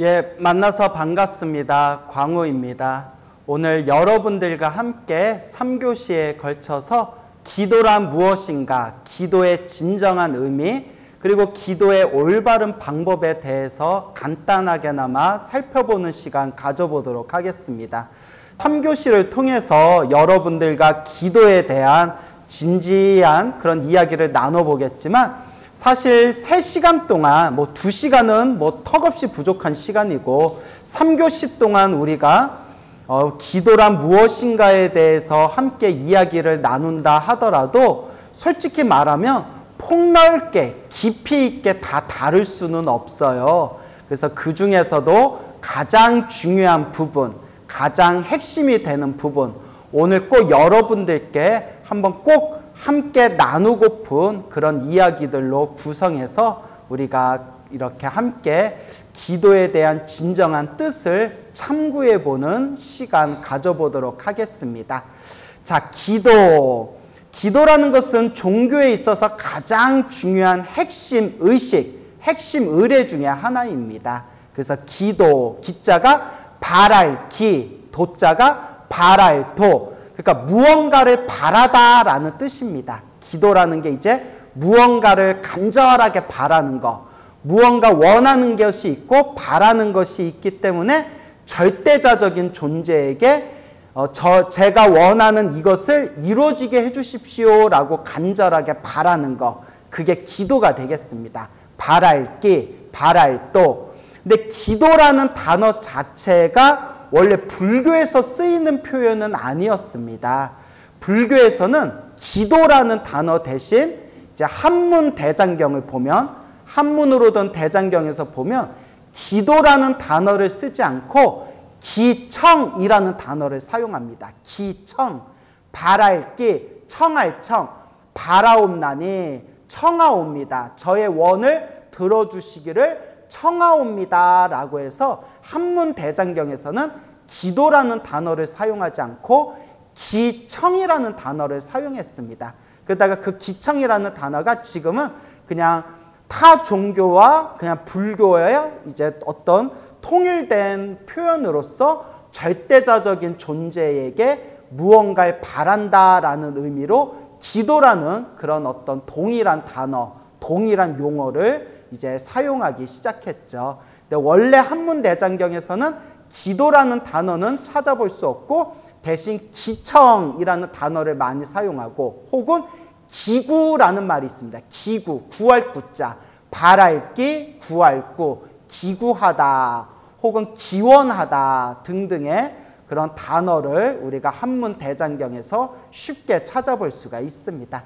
예, 만나서 반갑습니다. 광우입니다. 오늘 여러분들과 함께 3교시에 걸쳐서 기도란 무엇인가, 기도의 진정한 의미, 그리고 기도의 올바른 방법에 대해서 간단하게나마 살펴보는 시간 가져보도록 하겠습니다. 3교시를 통해서 여러분들과 기도에 대한 진지한 그런 이야기를 나눠보겠지만 사실 3시간 동안 2시간은 턱없이 부족한 시간이고 3교시 동안 우리가 기도란 무엇인가에 대해서 함께 이야기를 나눈다 하더라도 솔직히 말하면 폭넓게 깊이 있게 다 다룰 수는 없어요. 그래서 그 중에서도 가장 중요한 부분, 가장 핵심이 되는 부분, 오늘 꼭 여러분들께 한번 꼭 함께 나누고픈 그런 이야기들로 구성해서 우리가 이렇게 함께 기도에 대한 진정한 뜻을 참고해보는 시간 가져보도록 하겠습니다. 자, 기도라는 것은 종교에 있어서 가장 중요한 핵심 의식, 핵심 의례 중에 하나입니다. 그래서 기자가 바랄 기, 도자가 바랄 도, 그러니까 무언가를 바라다라는 뜻입니다. 기도라는 게 이제 무언가를 간절하게 바라는 것, 무언가 원하는 것이 있고 바라는 것이 있기 때문에 절대자적인 존재에게 제가 원하는 이것을 이루어지게 해주십시오라고 간절하게 바라는 것, 그게 기도가 되겠습니다. 바랄기, 바랄도. 근데 기도라는 단어 자체가 원래 불교에서 쓰이는 표현은 아니었습니다. 불교에서는 기도라는 단어 대신 이제 한문대장경을 보면, 한문으로 된 대장경에서 보면 기도라는 단어를 쓰지 않고 기청이라는 단어를 사용합니다. 기청, 바랄기, 청할 청, 바라옵나니 청하옵니다. 저의 원을 들어주시기를 청하옵니다 라고 해서 한문대장경에서는 기도라는 단어를 사용하지 않고 기청이라는 단어를 사용했습니다. 그러다가 그 기청이라는 단어가 지금은 그냥 타 종교와 그냥 불교의 이제 어떤 통일된 표현으로서 절대자적인 존재에게 무언가를 바란다라는 의미로 기도라는 그런 어떤 동일한 단어, 동일한 용어를 이제 사용하기 시작했죠. 근데 원래 한문대장경에서는 기도라는 단어는 찾아볼 수 없고 대신 기청이라는 단어를 많이 사용하고 혹은 기구라는 말이 있습니다. 기구, 구할 구자, 바랄기, 구할 구, 기구하다 혹은 기원하다 등등의 그런 단어를 우리가 한문대장경에서 쉽게 찾아볼 수가 있습니다.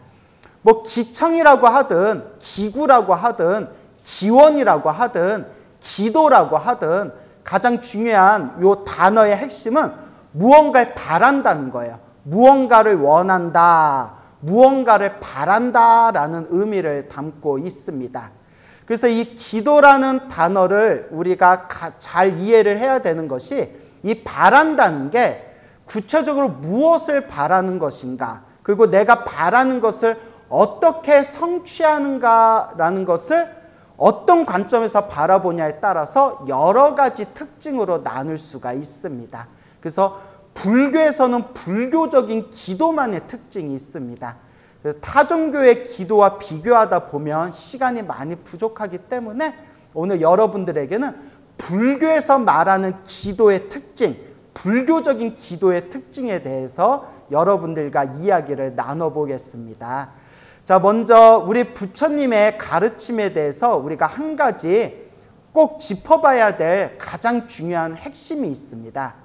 기청이라고 하든 기구라고 하든 기원이라고 하든 기도라고 하든 가장 중요한 이 단어의 핵심은 무언가를 바란다는 거예요. 무언가를 원한다, 무언가를 바란다라는 의미를 담고 있습니다. 그래서 이 기도라는 단어를 우리가 잘 이해를 해야 되는 것이 이 바란다는 게 구체적으로 무엇을 바라는 것인가, 그리고 내가 바라는 것을 어떻게 성취하는가라는 것을 어떤 관점에서 바라보냐에 따라서 여러 가지 특징으로 나눌 수가 있습니다. 그래서 불교에서는 불교적인 기도만의 특징이 있습니다. 타종교의 기도와 비교하다 보면 시간이 많이 부족하기 때문에 오늘 여러분들에게는 불교에서 말하는 기도의 특징, 불교적인 기도의 특징에 대해서 여러분들과 이야기를 나눠보겠습니다. 자, 먼저 우리 부처님의 가르침에 대해서 우리가 한 가지 꼭 짚어봐야 될 가장 중요한 핵심이 있습니다.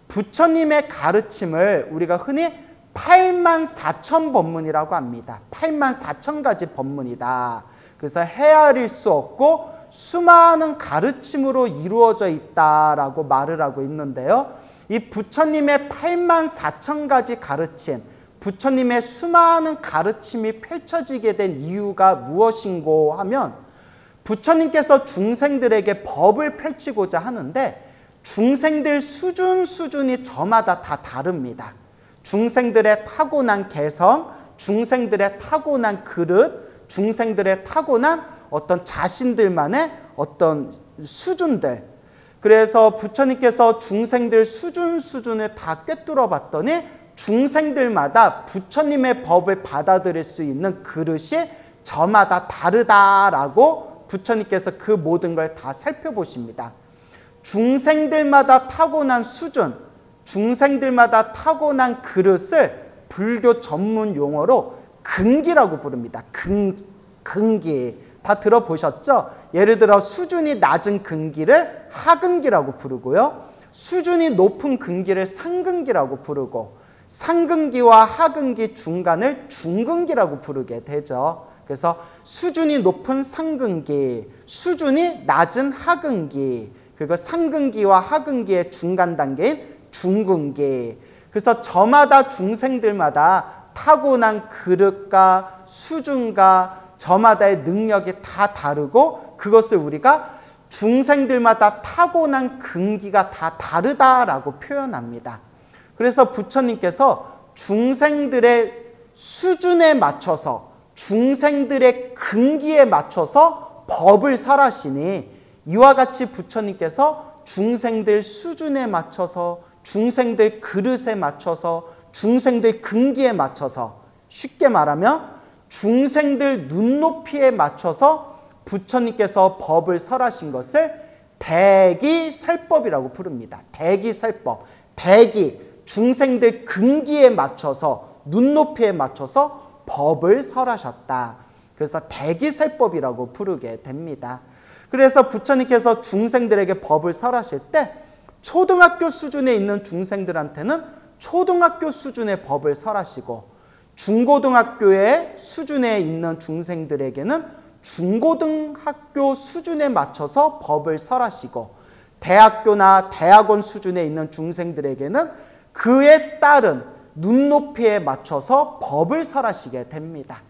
부처님의 가르침을 우리가 흔히 84,000 법문이라고 합니다. 84,000가지 법문이다. 그래서 헤아릴 수 없고 수많은 가르침으로 이루어져 있다라고 말을 하고 있는데요. 이 부처님의 84,000가지 가르침, 부처님의 수많은 가르침이 펼쳐지게 된 이유가 무엇인고 하면 부처님께서 중생들에게 법을 펼치고자 하는데 중생들 수준이 저마다 다 다릅니다. 중생들의 타고난 개성, 중생들의 타고난 그릇, 중생들의 타고난 어떤 자신들만의 어떤 수준들, 그래서 부처님께서 중생들 수준을 다 꿰뚫어 봤더니 중생들마다 부처님의 법을 받아들일 수 있는 그릇이 저마다 다르다라고 부처님께서 그 모든 걸 다 살펴보십니다. 중생들마다 타고난 수준, 중생들마다 타고난 그릇을 불교 전문 용어로 근기라고 부릅니다. 근기. 다 들어보셨죠? 예를 들어 수준이 낮은 근기를 하근기라고 부르고요. 수준이 높은 근기를 상근기라고 부르고 상근기와 하근기 중간을 중근기라고 부르게 되죠. 그래서 수준이 높은 상근기, 수준이 낮은 하근기, 그리고 상근기와 하근기의 중간 단계인 중근기. 그래서 저마다 중생들마다 타고난 그릇과 수준과 저마다의 능력이 다 다르고 그것을 우리가 중생들마다 타고난 근기가 다 다르다라고 표현합니다. 그래서 부처님께서 중생들의 수준에 맞춰서 중생들의 근기에 맞춰서 법을 설하시니 이와 같이 부처님께서 중생들 수준에 맞춰서 중생들 그릇에 맞춰서 중생들 근기에 맞춰서 쉽게 말하면 중생들 눈높이에 맞춰서 부처님께서 법을 설하신 것을 대기설법이라고 부릅니다. 대기설법. 대기, 중생들 근기에 맞춰서 눈높이에 맞춰서 법을 설하셨다. 그래서 대기설법이라고 부르게 됩니다. 그래서 부처님께서 중생들에게 법을 설하실 때 초등학교 수준에 있는 중생들한테는 초등학교 수준의 법을 설하시고 중고등학교의 수준에 있는 중생들에게는 중고등학교 수준에 맞춰서 법을 설하시고 대학교나 대학원 수준에 있는 중생들에게는 그에 따른 눈높이에 맞춰서 법을 설하시게 됩니다.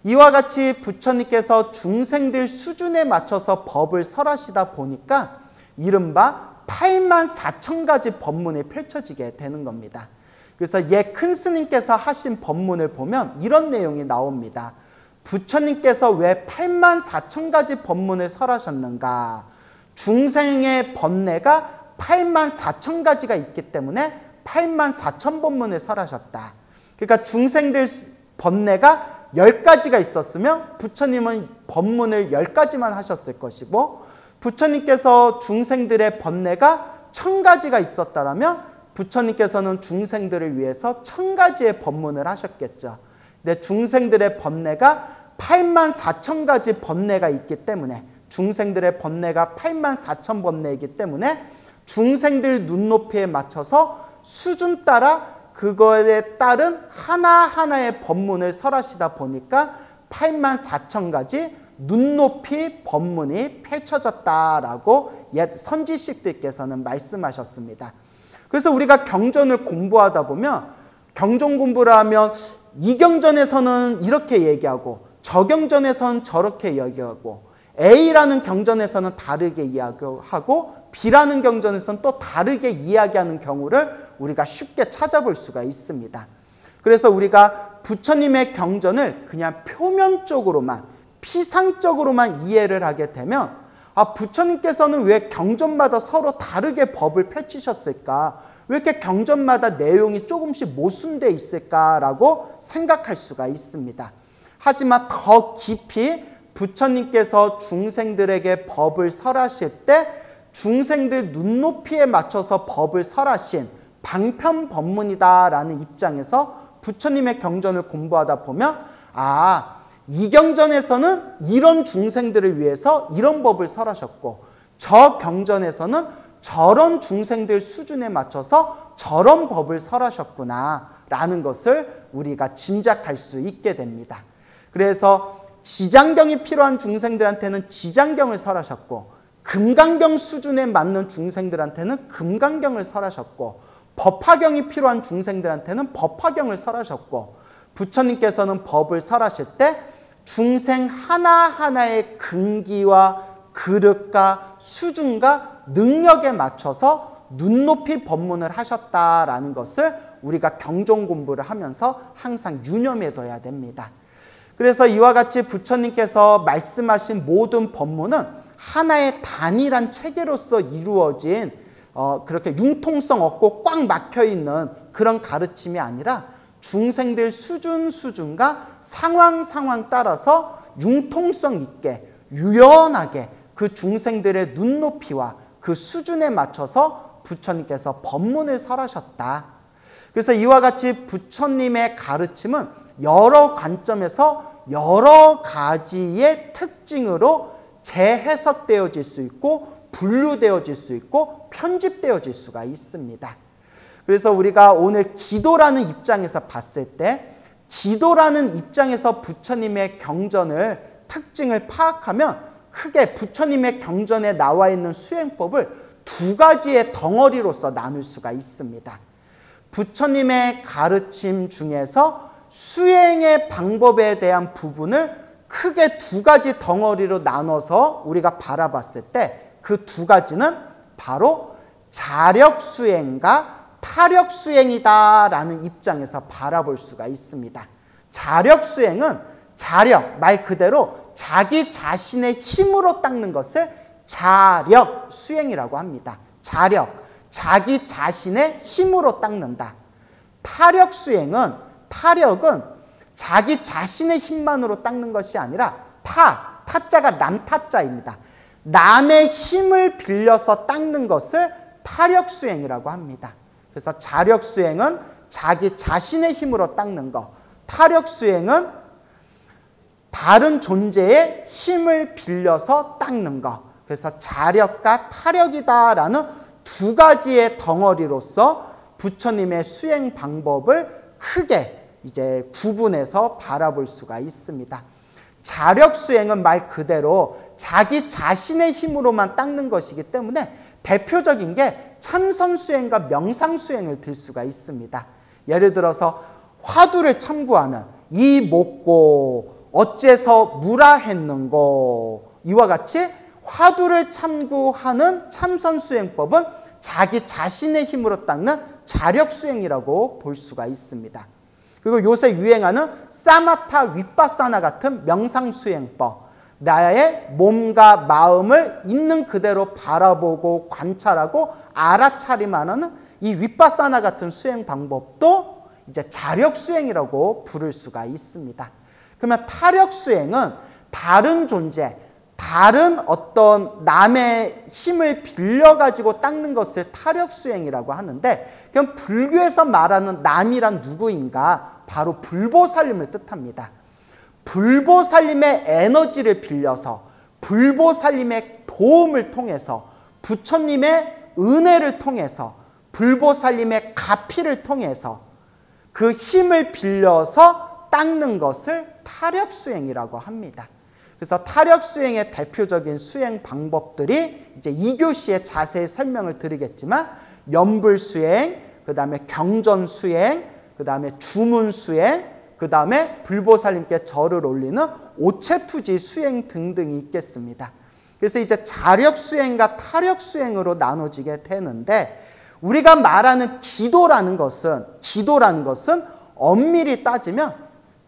이와 같이 부처님께서 중생들 수준에 맞춰서 법을 설하시다 보니까 이른바 84,000가지 법문이 펼쳐지게 되는 겁니다. 그래서 큰 스님께서 하신 법문을 보면 이런 내용이 나옵니다. 부처님께서 왜 84,000가지 법문을 설하셨는가? 중생의 번뇌가 84,000가지가 있기 때문에 84,000법문을 설하셨다. 그러니까 중생들 번뇌가 10가지가 있었으면 부처님은 법문을 10가지만 하셨을 것이고 부처님께서 중생들의 번뇌가 1000가지가 있었다면 부처님께서는 중생들을 위해서 1000가지의 법문을 하셨겠죠. 근데 중생들의 번뇌가 84,000가지 번뇌가 있기 때문에 중생들의 번뇌가 84,000번뇌이기 때문에 중생들 눈높이에 맞춰서 수준 따라 그거에 따른 하나하나의 법문을 설하시다 보니까 84,000가지 눈높이 법문이 펼쳐졌다라고 옛 선지식들께서는 말씀하셨습니다. 그래서 우리가 경전을 공부하다 보면 경전 공부를 하면 이 경전에서는 이렇게 얘기하고 저 경전에서는 저렇게 얘기하고 A라는 경전에서는 다르게 이야기하고 B라는 경전에서는 또 다르게 이야기하는 경우를 우리가 쉽게 찾아볼 수가 있습니다. 그래서 우리가 부처님의 경전을 그냥 표면적으로만 피상적으로만 이해를 하게 되면 부처님께서는 왜 경전마다 서로 다르게 법을 펼치셨을까? 왜 이렇게 경전마다 내용이 조금씩 모순되어 있을까라고 생각할 수가 있습니다. 하지만 더 깊이 부처님께서 중생들에게 법을 설하실 때 중생들 눈높이에 맞춰서 법을 설하신 방편법문이다라는 입장에서 부처님의 경전을 공부하다 보면 이 경전에서는 이런 중생들을 위해서 이런 법을 설하셨고 저 경전에서는 저런 중생들 수준에 맞춰서 저런 법을 설하셨구나 라는 것을 우리가 짐작할 수 있게 됩니다. 그래서 지장경이 필요한 중생들한테는 지장경을 설하셨고 금강경 수준에 맞는 중생들한테는 금강경을 설하셨고 법화경이 필요한 중생들한테는 법화경을 설하셨고 부처님께서는 법을 설하실 때 중생 하나하나의 근기와 그릇과 수준과 능력에 맞춰서 눈높이 법문을 하셨다라는 것을 우리가 경전 공부를 하면서 항상 유념해 둬야 됩니다. 그래서 이와 같이 부처님께서 말씀하신 모든 법문은 하나의 단일한 체계로서 이루어진 그렇게 융통성 없고 꽉 막혀있는 그런 가르침이 아니라 중생들 수준과 상황 따라서 융통성 있게 유연하게 그 중생들의 눈높이와 그 수준에 맞춰서 부처님께서 법문을 설하셨다. 그래서 이와 같이 부처님의 가르침은 여러 관점에서 여러 가지의 특징으로 재해석되어질 수 있고 분류되어질 수 있고 편집되어질 수가 있습니다. 그래서 우리가 오늘 기도라는 입장에서 봤을 때 기도라는 입장에서 부처님의 경전을 특징을 파악하면 크게 부처님의 경전에 나와 있는 수행법을 두 가지의 덩어리로서 나눌 수가 있습니다. 부처님의 가르침 중에서 수행의 방법에 대한 부분을 크게 두 가지 덩어리로 나눠서 우리가 바라봤을 때 그 두 가지는 바로 자력수행과 타력수행이다라는 입장에서 바라볼 수가 있습니다. 자력수행은 자력, 말 그대로 자기 자신의 힘으로 닦는 것을 자력수행이라고 합니다. 자력, 자기 자신의 힘으로 닦는다. 타력수행은 자기 자신의 힘만으로 닦는 것이 아니라 타자가 남타자입니다. 남의 힘을 빌려서 닦는 것을 타력수행이라고 합니다. 그래서 자력수행은 자기 자신의 힘으로 닦는 것, 타력수행은 다른 존재의 힘을 빌려서 닦는 것. 그래서 자력과 타력이다라는 두 가지의 덩어리로서 부처님의 수행 방법을 크게 이제 구분해서 바라볼 수가 있습니다. 자력수행은 말 그대로 자기 자신의 힘으로만 닦는 것이기 때문에 대표적인 게 참선수행과 명상수행을 들 수가 있습니다. 예를 들어서 화두를 참구하는 이 먹고 어째서 무라 했는고 이와 같이 화두를 참구하는 참선수행법은 자기 자신의 힘으로 닦는 자력수행이라고 볼 수가 있습니다. 그리고 요새 유행하는 사마타 윗바사나 같은 명상수행법, 나의 몸과 마음을 있는 그대로 바라보고 관찰하고 알아차림하는 이 윗바사나 같은 수행 방법도 이제 자력수행이라고 부를 수가 있습니다. 그러면 타력수행은 다른 존재, 다른 어떤 남의 힘을 빌려가지고 닦는 것을 타력수행이라고 하는데, 그럼 불교에서 말하는 남이란 누구인가? 바로 불보살님을 뜻합니다. 불보살님의 에너지를 빌려서 불보살님의 도움을 통해서 부처님의 은혜를 통해서 불보살님의 가피를 통해서 그 힘을 빌려서 닦는 것을 타력수행이라고 합니다. 그래서 타력수행의 대표적인 수행 방법들이 이제 2교시에 자세히 설명을 드리겠지만 연불수행, 그 다음에 경전수행, 그 다음에 주문수행, 그 다음에 불보살님께 절을 올리는 오체투지 수행 등등이 있겠습니다. 그래서 이제 자력수행과 타력수행으로 나눠지게 되는데, 우리가 말하는 기도라는 것은 엄밀히 따지면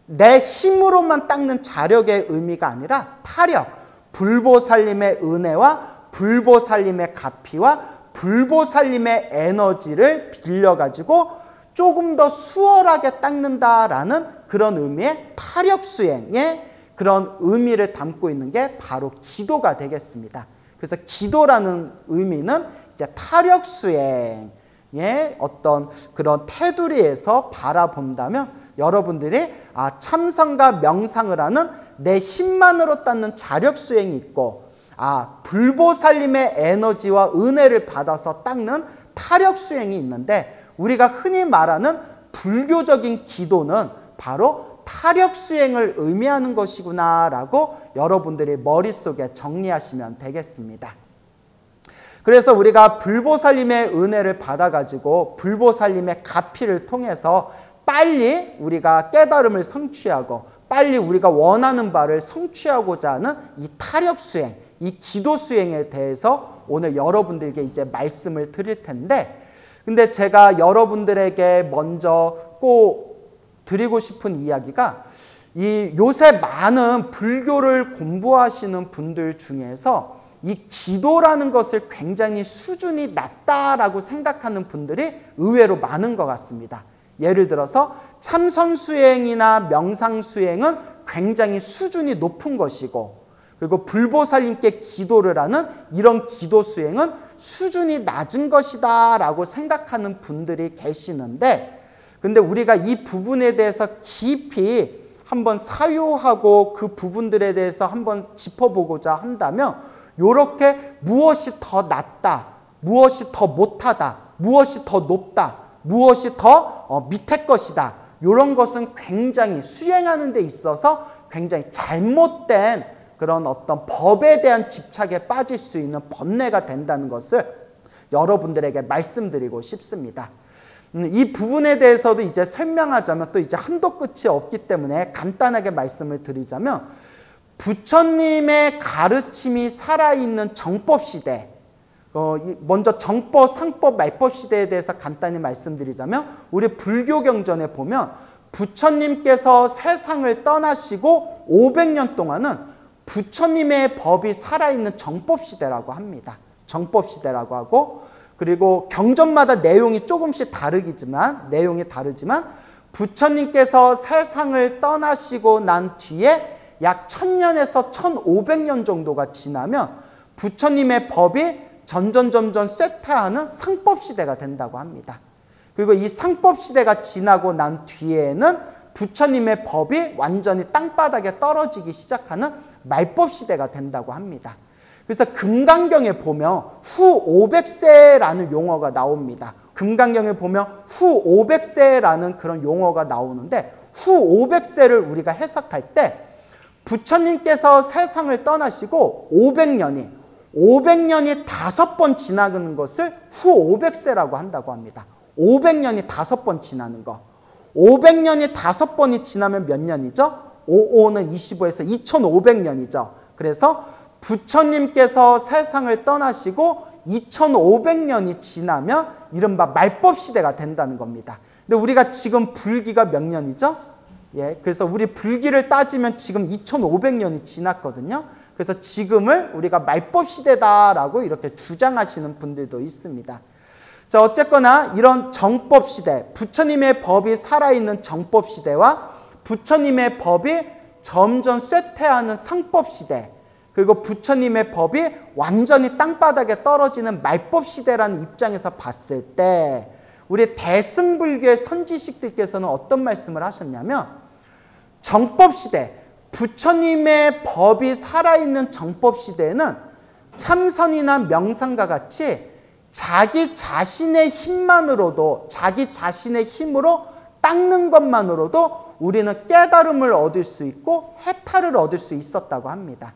내 힘으로만 닦는 자력의 의미가 아니라 타력, 불보살님의 은혜와 불보살님의 가피와 불보살님의 에너지를 빌려가지고 조금 더 수월하게 닦는다라는 그런 의미의 타력수행의 그런 의미를 담고 있는 게 바로 기도가 되겠습니다. 그래서 기도라는 의미는 이제 타력수행의 어떤 그런 테두리에서 바라본다면 여러분들이 참선과 명상을 하는 내 힘만으로 닦는 자력수행이 있고, 불보살님의 에너지와 은혜를 받아서 닦는 타력수행이 있는데, 우리가 흔히 말하는 불교적인 기도는 바로 타력수행을 의미하는 것이구나라고 여러분들이 머릿속에 정리하시면 되겠습니다. 그래서 우리가 불보살님의 은혜를 받아가지고 불보살님의 가피를 통해서 빨리 우리가 깨달음을 성취하고 빨리 우리가 원하는 바를 성취하고자 하는 이 타력수행, 이 기도수행에 대해서 오늘 여러분들에게 이제 말씀을 드릴 텐데, 근데 제가 여러분들에게 먼저 꼭 드리고 싶은 이야기가, 이 요새 많은 불교를 공부하시는 분들 중에서 이 기도라는 것을 굉장히 수준이 낮다라고 생각하는 분들이 의외로 많은 것 같습니다. 예를 들어서 참선수행이나 명상수행은 굉장히 수준이 높은 것이고, 그리고 불보살님께 기도를 하는 이런 기도 수행은 수준이 낮은 것이다 라고 생각하는 분들이 계시는데, 근데 우리가 이 부분에 대해서 깊이 한번 사유하고 그 부분들에 대해서 한번 짚어보고자 한다면, 이렇게 무엇이 더 낫다, 무엇이 더 못하다, 무엇이 더 높다, 무엇이 더 밑에 것이다, 이런 것은 굉장히 수행하는 데 있어서 굉장히 잘못된 그런 어떤 법에 대한 집착에 빠질 수 있는 번뇌가 된다는 것을 여러분들에게 말씀드리고 싶습니다. 이 부분에 대해서도 이제 설명하자면 또 이제 한도 끝이 없기 때문에 간단하게 말씀을 드리자면, 부처님의 가르침이 살아있는 정법시대, 먼저 정법, 상법, 말법 시대에 대해서 간단히 말씀드리자면, 우리 불교 경전에 보면 부처님께서 세상을 떠나시고 500년 동안은 부처님의 법이 살아있는 정법시대라고 합니다. 정법시대라고 하고, 그리고 경전마다 내용이 조금씩 다르지만 부처님께서 세상을 떠나시고 난 뒤에 약 1000년에서 1500년 정도가 지나면 부처님의 법이 점점 쇠퇴하는 상법시대가 된다고 합니다. 그리고 이 상법시대가 지나고 난 뒤에는 부처님의 법이 완전히 땅바닥에 떨어지기 시작하는 말법시대가 된다고 합니다. 그래서 금강경에 보면 후 500세라는 용어가 나옵니다. 금강경에 보면 후 500세라는 그런 용어가 나오는데, 후 500세를 우리가 해석할 때 부처님께서 세상을 떠나시고 500년이 500번 지나가는 것을 후 500세라고 한다고 합니다. 500년이 5번 지나는 거. 500년이 5번이 지나면 몇 년이죠? 55는 25에서 2500년이죠. 그래서 부처님께서 세상을 떠나시고 2500년이 지나면 이른바 말법시대가 된다는 겁니다. 근데 우리가 지금 불기가 몇 년이죠? 예, 그래서 우리 불기를 따지면 지금 2500년이 지났거든요. 그래서 지금을 우리가 말법시대다라고 이렇게 주장하시는 분들도 있습니다. 자, 어쨌거나 이런 정법시대, 부처님의 법이 살아있는 정법시대와 부처님의 법이 점점 쇠퇴하는 상법시대, 그리고 부처님의 법이 완전히 땅바닥에 떨어지는 말법시대라는 입장에서 봤을 때, 우리 대승불교의 선지식들께서는 어떤 말씀을 하셨냐면, 정법시대, 부처님의 법이 살아있는 정법시대에는 참선이나 명상과 같이 자기 자신의 힘만으로도, 자기 자신의 힘으로 닦는 것만으로도 우리는 깨달음을 얻을 수 있고 해탈을 얻을 수 있었다고 합니다.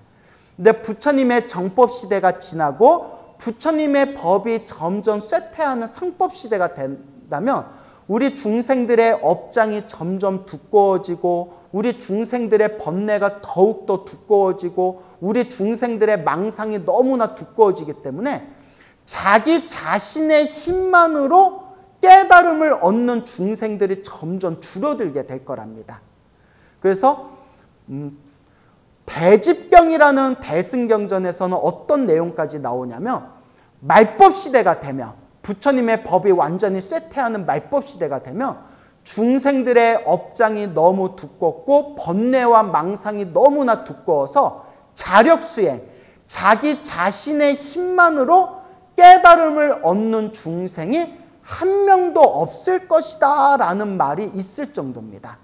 근데 부처님의 정법시대가 지나고 부처님의 법이 점점 쇠퇴하는 상법시대가 된다면 우리 중생들의 업장이 점점 두꺼워지고, 우리 중생들의 번뇌가 더욱더 두꺼워지고, 우리 중생들의 망상이 너무나 두꺼워지기 때문에 자기 자신의 힘만으로 깨달음을 얻는 중생들이 점점 줄어들게 될 거랍니다. 그래서 대집경이라는 대승경전에서는 어떤 내용까지 나오냐면, 말법시대가 되면, 부처님의 법이 완전히 쇠퇴하는 말법시대가 되면 중생들의 업장이 너무 두껍고 번뇌와 망상이 너무나 두꺼워서 자력수행, 자기 자신의 힘만으로 깨달음을 얻는 중생이 한 명도 없을 것이다 라는 말이 있을 정도입니다.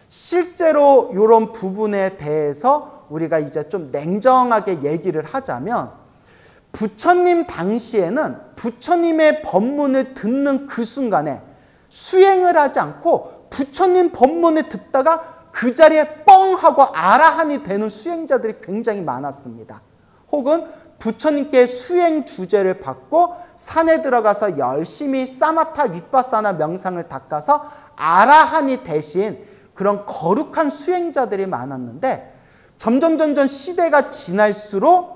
실제로 이런 부분에 대해서 우리가 이제 좀 냉정하게 얘기를 하자면, 부처님 당시에는 부처님의 법문을 듣는 그 순간에 수행을 하지 않고 부처님 법문을 듣다가 그 자리에 뻥 하고 아라한이 되는 수행자들이 굉장히 많았습니다. 혹은 부처님께 수행 주제를 받고 산에 들어가서 열심히 사마타 윗바사나 명상을 닦아서 아라한이 되신 그런 거룩한 수행자들이 많았는데, 점점 시대가 지날수록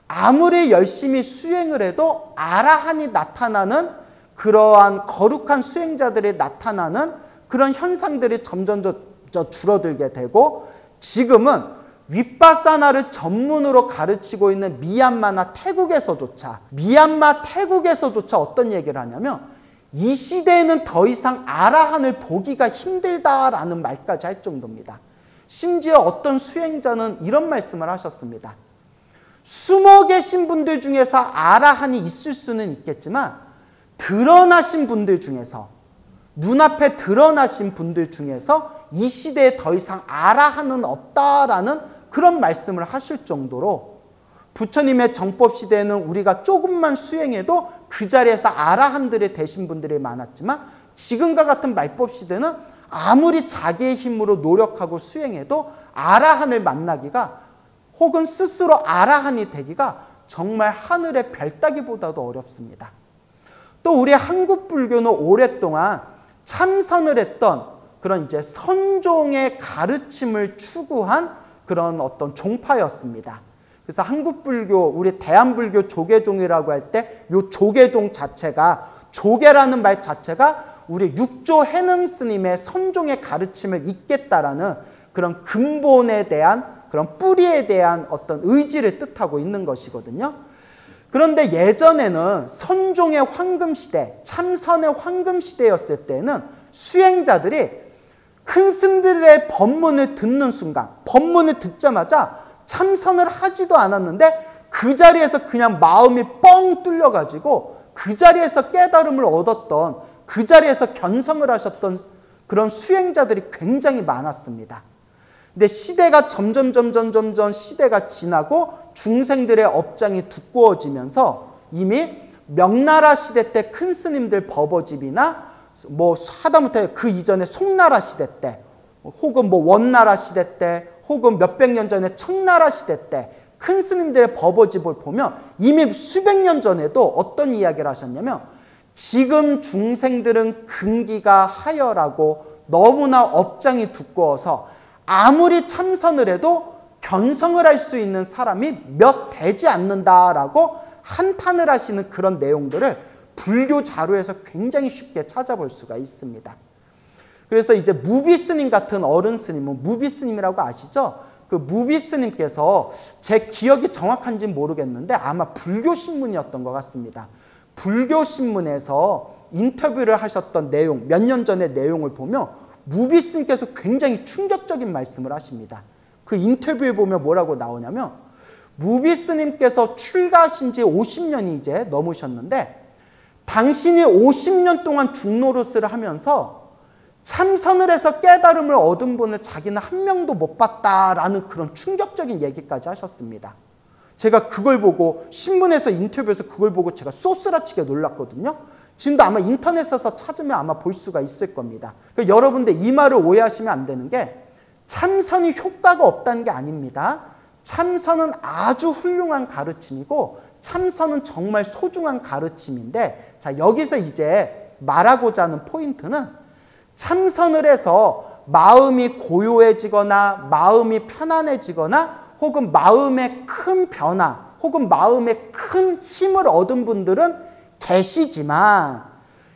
아무리 열심히 수행을 해도 아라한이 나타나는, 그러한 거룩한 수행자들이 나타나는 그런 현상들이 점점 줄어들게 되고, 지금은 윗바사나를 전문으로 가르치고 있는 미얀마, 태국에서조차 어떤 얘기를 하냐면 이 시대에는 더 이상 아라한을 보기가 힘들다라는 말까지 할 정도입니다. 심지어 어떤 수행자는 이런 말씀을 하셨습니다. 숨어 계신 분들 중에서 아라한이 있을 수는 있겠지만 드러나신 분들 중에서, 눈앞에 드러나신 분들 중에서 이 시대에 더 이상 아라한은 없다라는 그런 말씀을 하실 정도로 부처님의 정법 시대에는 우리가 조금만 수행해도 그 자리에서 아라한들이 되신 분들이 많았지만 지금과 같은 말법 시대는 아무리 자기의 힘으로 노력하고 수행해도 아라한을 만나기가, 혹은 스스로 아라한이 되기가 정말 하늘의 별 따기보다도 어렵습니다. 또 우리 한국 불교는 오랫동안 참선을 했던 그런 이제 선종의 가르침을 추구한 그런 어떤 종파였습니다. 그래서 한국 불교, 우리 대한불교 조계종이라고 할 때 이 조계종 자체가, 조계라는 말 자체가 우리 육조 해능 스님의 선종의 가르침을 잇겠다라는 그런 근본에 대한, 그런 뿌리에 대한 어떤 의지를 뜻하고 있는 것이거든요. 그런데 예전에는 선종의 황금시대, 참선의 황금시대였을 때는 수행자들이 큰 스님들의 법문을 듣는 순간, 법문을 듣자마자 참선을 하지도 않았는데 그 자리에서 그냥 마음이 뻥 뚫려가지고 그 자리에서 깨달음을 얻었던, 그 자리에서 견성을 하셨던 그런 수행자들이 굉장히 많았습니다. 근데 시대가 점점 시대가 지나고 중생들의 업장이 두꺼워지면서 이미 명나라 시대 때 큰 스님들 법어집이나 뭐 하다못해 그 이전에 송나라 시대 때, 혹은 뭐 원나라 시대 때, 혹은 몇백 년 전에 청나라 시대 때 큰 스님들의 법어집을 보면 이미 수백 년 전에도 어떤 이야기를 하셨냐면, 지금 중생들은 근기가 하열하고 너무나 업장이 두꺼워서 아무리 참선을 해도 견성을 할 수 있는 사람이 몇 되지 않는다라고 한탄을 하시는 그런 내용들을 불교 자료에서 굉장히 쉽게 찾아볼 수가 있습니다. 그래서 이제 무비스님 같은 어른 스님은, 무비스님이라고 아시죠? 그 무비스님께서, 제 기억이 정확한지는 모르겠는데 아마 불교신문이었던 것 같습니다. 불교신문에서 인터뷰를 하셨던 내용, 몇 년 전의 내용을 보면 무비스님께서 굉장히 충격적인 말씀을 하십니다. 그 인터뷰에 보면 뭐라고 나오냐면, 무비스님께서 출가하신 지 50년이 이제 넘으셨는데 당신이 50년 동안 중노릇을 하면서 참선을 해서 깨달음을 얻은 분을 자기는 한 명도 못 봤다라는 그런 충격적인 얘기까지 하셨습니다. 제가 그걸 보고, 신문에서 인터뷰에서 그걸 보고 제가 쏘스라치게 놀랐거든요. 지금도 아마 인터넷에서 찾으면 아마 볼 수가 있을 겁니다. 그러니까 여러분들 이 말을 오해하시면 안 되는 게, 참선이 효과가 없다는 게 아닙니다. 참선은 아주 훌륭한 가르침이고 참선은 정말 소중한 가르침인데, 자, 여기서 이제 말하고자 하는 포인트는, 참선을 해서 마음이 고요해지거나 마음이 편안해지거나 혹은 마음의 큰 변화 혹은 마음의 큰 힘을 얻은 분들은 계시지만,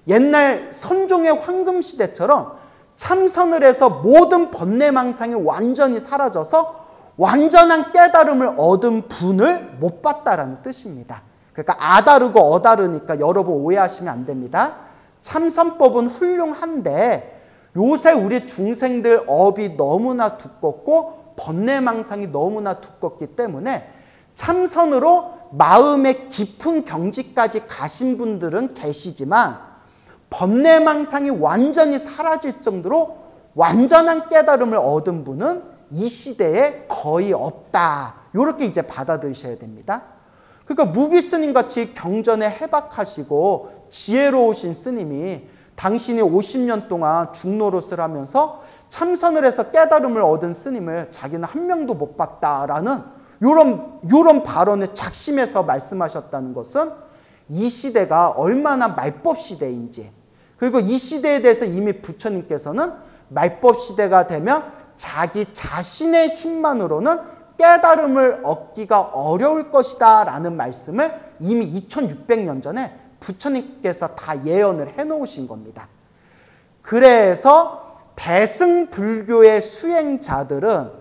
옛날 선종의 황금시대처럼 참선을 해서 모든 번뇌망상이 완전히 사라져서 완전한 깨달음을 얻은 분을 못 봤다라는 뜻입니다. 그러니까 아다르고 어다르니까 여러분 오해하시면 안 됩니다. 참선법은 훌륭한데 요새 우리 중생들 업이 너무나 두껍고 번뇌망상이 너무나 두껍기 때문에 참선으로 마음의 깊은 경지까지 가신 분들은 계시지만 번뇌망상이 완전히 사라질 정도로 완전한 깨달음을 얻은 분은 이 시대에 거의 없다. 이렇게 이제 받아들이셔야 됩니다. 그러니까 무비스님 같이 경전에 해박하시고 지혜로우신 스님이 당신이 50년 동안 중노릇을 하면서 참선을 해서 깨달음을 얻은 스님을 자기는 한 명도 못 봤다라는 이런 발언을 작심해서 말씀하셨다는 것은 이 시대가 얼마나 말법 시대인지, 그리고 이 시대에 대해서 이미 부처님께서는 말법 시대가 되면 자기 자신의 힘만으로는 깨달음을 얻기가 어려울 것이다 라는 말씀을 이미 2600년 전에 부처님께서 다 예언을 해놓으신 겁니다. 그래서 대승불교의 수행자들은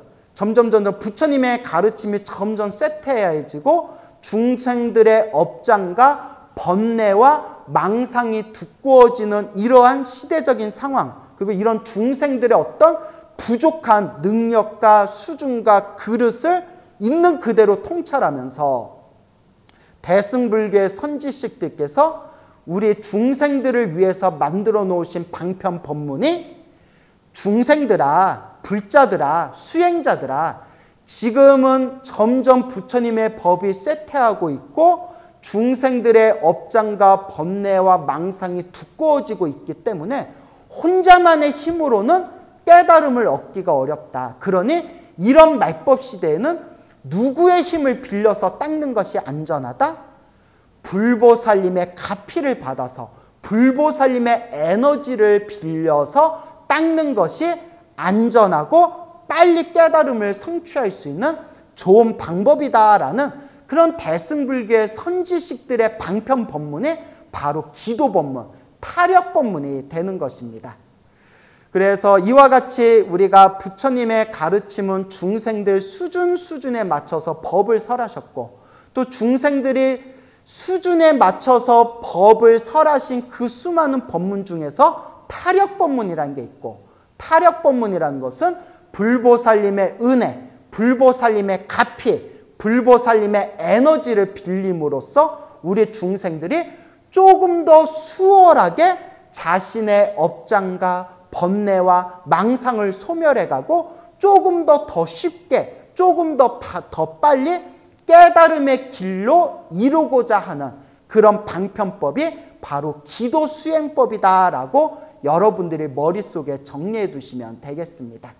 점점 부처님의 가르침이 점점 쇠퇴해지고 중생들의 업장과 번뇌와 망상이 두꺼워지는 이러한 시대적인 상황, 그리고 이런 중생들의 어떤 부족한 능력과 수준과 그릇을 있는 그대로 통찰하면서 대승불교의 선지식들께서 우리 중생들을 위해서 만들어 놓으신 방편 법문이 중생들아, 불자들아, 수행자들아, 지금은 점점 부처님의 법이 쇠퇴하고 있고 중생들의 업장과 번뇌와 망상이 두꺼워지고 있기 때문에 혼자만의 힘으로는 깨달음을 얻기가 어렵다. 그러니 이런 말법 시대에는 누구의 힘을 빌려서 닦는 것이 안전하다? 불보살님의 가피를 받아서 불보살님의 에너지를 빌려서 닦는 것이 안전하고 빨리 깨달음을 성취할 수 있는 좋은 방법이다라는 그런 대승불교의 선지식들의 방편 법문이 바로 기도 법문, 타력 법문이 되는 것입니다. 그래서 이와 같이 우리가 부처님의 가르침은 중생들 수준에 맞춰서 법을 설하셨고, 또 중생들이 수준에 맞춰서 법을 설하신 그 수많은 법문 중에서 타력 법문이라는 게 있고, 타력 법문이라는 것은 불보살님의 은혜, 불보살님의 가피, 불보살님의 에너지를 빌림으로써 우리 중생들이 조금 더 수월하게 자신의 업장과 번뇌와 망상을 소멸해가고 조금 더 쉽게, 조금 더 빨리 깨달음의 길로 이루고자 하는 그런 방편법이 바로 기도 수행법이다라고 여러분들이 머릿속에 정리해 두시면 되겠습니다.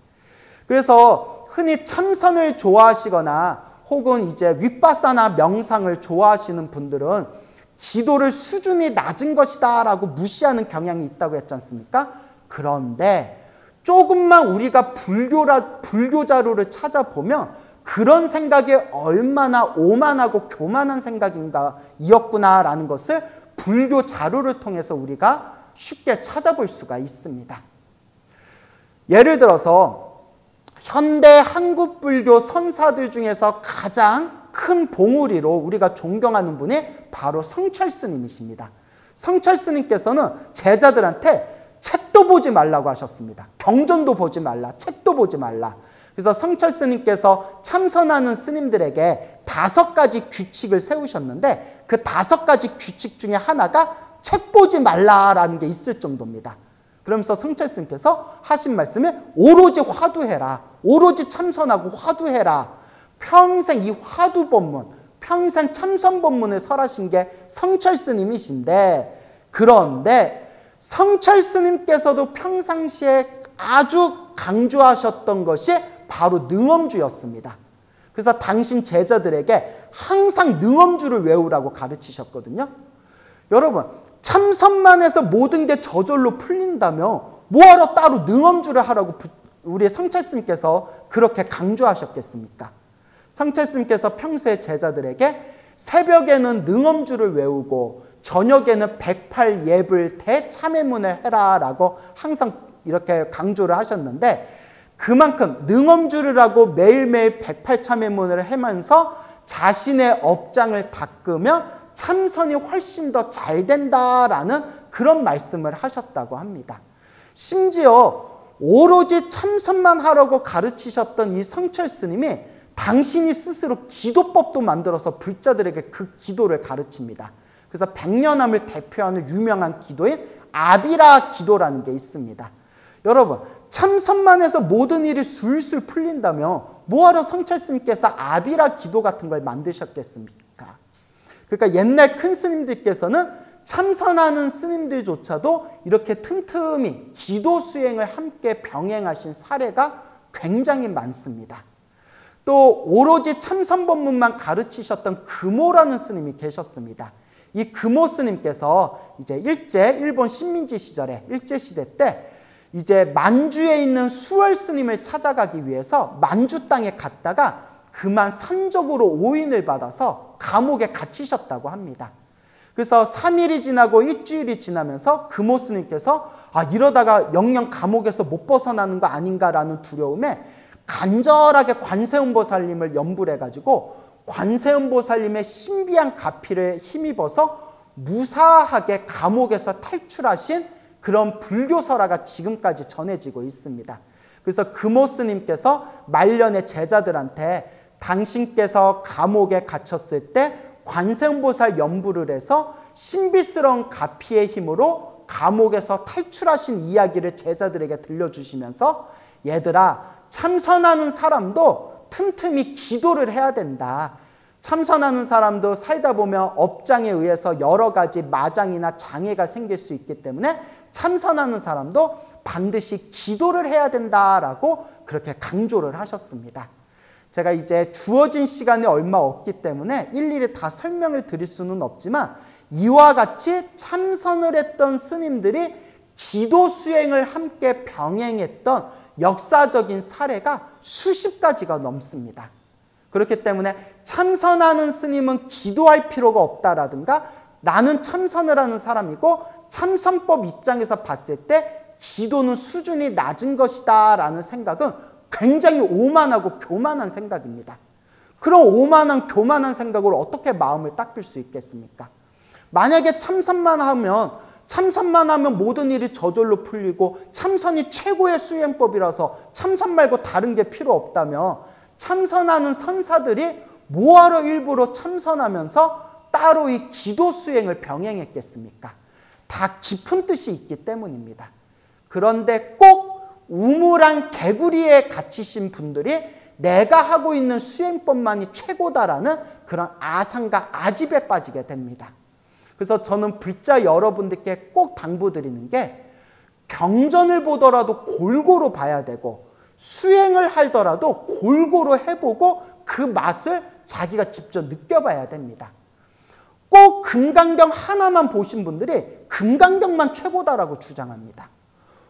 그래서 흔히 참선을 좋아하시거나 혹은 이제 윗바사나 명상을 좋아하시는 분들은 기도를 수준이 낮은 것이다 라고 무시하는 경향이 있다고 했지 않습니까? 그런데 조금만 우리가 불교 자료를 찾아보면 그런 생각이 얼마나 오만하고 교만한 생각인가 이었구나라는 것을 불교 자료를 통해서 우리가 쉽게 찾아볼 수가 있습니다. 예를 들어서 현대 한국 불교 선사들 중에서 가장 큰 봉우리로 우리가 존경하는 분이 바로 성철 스님이십니다. 성철 스님께서는 제자들한테 책도 보지 말라고 하셨습니다. 경전도 보지 말라, 책도 보지 말라. 그래서 성철 스님께서 참선하는 스님들에게 5가지 규칙을 세우셨는데 그 5가지 규칙 중에 하나가 책 보지 말라라는 게 있을 정도입니다. 그러면서 성철 스님께서 하신 말씀이 오로지 화두해라. 오로지 참선하고 화두해라. 평생 이 화두 법문, 평생 참선 법문을 설하신 게 성철 스님이신데, 그런데 성철 스님께서도 평상시에 아주 강조하셨던 것이 바로 능엄주였습니다. 그래서 당신 제자들에게 항상 능엄주를 외우라고 가르치셨거든요. 여러분, 참선만 해서 모든 게 저절로 풀린다며 뭐하러 따로 능엄주를 하라고 우리 성철 스님께서 그렇게 강조하셨겠습니까? 성철 스님께서 평소에 제자들에게 새벽에는 능엄주를 외우고 저녁에는 108예불 대참회문을 해라라고 항상 이렇게 강조를 하셨는데, 그만큼 능엄주를 하고 매일매일 108참회문을 하면서 자신의 업장을 닦으며 참선이 훨씬 더 잘 된다라는 그런 말씀을 하셨다고 합니다. 심지어 오로지 참선만 하라고 가르치셨던 이 성철 스님이 당신이 스스로 기도법도 만들어서 불자들에게 그 기도를 가르칩니다. 그래서 백년암을 대표하는 유명한 기도인 아비라 기도라는 게 있습니다. 여러분, 참선만 해서 모든 일이 술술 풀린다며 뭐하러 성철 스님께서 아비라 기도 같은 걸 만드셨겠습니까? 그러니까 옛날 큰 스님들께서는 참선하는 스님들조차도 이렇게 틈틈이 기도 수행을 함께 병행하신 사례가 굉장히 많습니다. 또 오로지 참선 법문만 가르치셨던 금오라는 스님이 계셨습니다. 이 금오 스님께서 이제 일본 식민지 시절에 일제 시대 때 이제 만주에 있는 수월 스님을 찾아가기 위해서 만주 땅에 갔다가 그만 산적으로 오인을 받아서 감옥에 갇히셨다고 합니다. 그래서 3일이 지나고 일주일이 지나면서 금오 스님께서 이러다가 영영 감옥에서 못 벗어나는 거 아닌가라는 두려움에 간절하게 관세음보살님을 염불해 가지고 관세음보살님의 신비한 가피를 힘입어서 무사하게 감옥에서 탈출하신 그런 불교설화가 지금까지 전해지고 있습니다. 그래서 금오 스님께서 말년에 제자들한테 당신께서 감옥에 갇혔을 때 관세음보살 연부를 해서 신비스러운 가피의 힘으로 감옥에서 탈출하신 이야기를 제자들에게 들려주시면서 얘들아, 참선하는 사람도 틈틈이 기도를 해야 된다. 참선하는 사람도 살다 보면 업장에 의해서 여러 가지 마장이나 장애가 생길 수 있기 때문에 참선하는 사람도 반드시 기도를 해야 된다라고 그렇게 강조를 하셨습니다. 제가 이제 주어진 시간이 얼마 없기 때문에 일일이 다 설명을 드릴 수는 없지만 이와 같이 참선을 했던 스님들이 기도 수행을 함께 병행했던 역사적인 사례가 수십 가지가 넘습니다. 그렇기 때문에 참선하는 스님은 기도할 필요가 없다라든가 나는 참선을 하는 사람이고 참선법 입장에서 봤을 때 기도는 수준이 낮은 것이다 라는 생각은 굉장히 오만하고 교만한 생각입니다. 그런 오만한 교만한 생각으로 어떻게 마음을 닦을 수 있겠습니까? 만약에 참선만 하면 모든 일이 저절로 풀리고 참선이 최고의 수행법이라서 참선 말고 다른 게 필요 없다면 참선하는 선사들이 뭐하러 일부러 참선하면서 따로 이 기도 수행을 병행했겠습니까? 다 깊은 뜻이 있기 때문입니다. 그런데 꼭 우물한 개구리에 갇히신 분들이 내가 하고 있는 수행법만이 최고다라는 그런 아상과 아집에 빠지게 됩니다. 그래서 저는 불자 여러분들께 꼭 당부드리는 게 경전을 보더라도 골고루 봐야 되고 수행을 하더라도 골고루 해보고 그 맛을 자기가 직접 느껴봐야 됩니다. 꼭 금강경 하나만 보신 분들이 금강경만 최고다라고 주장합니다.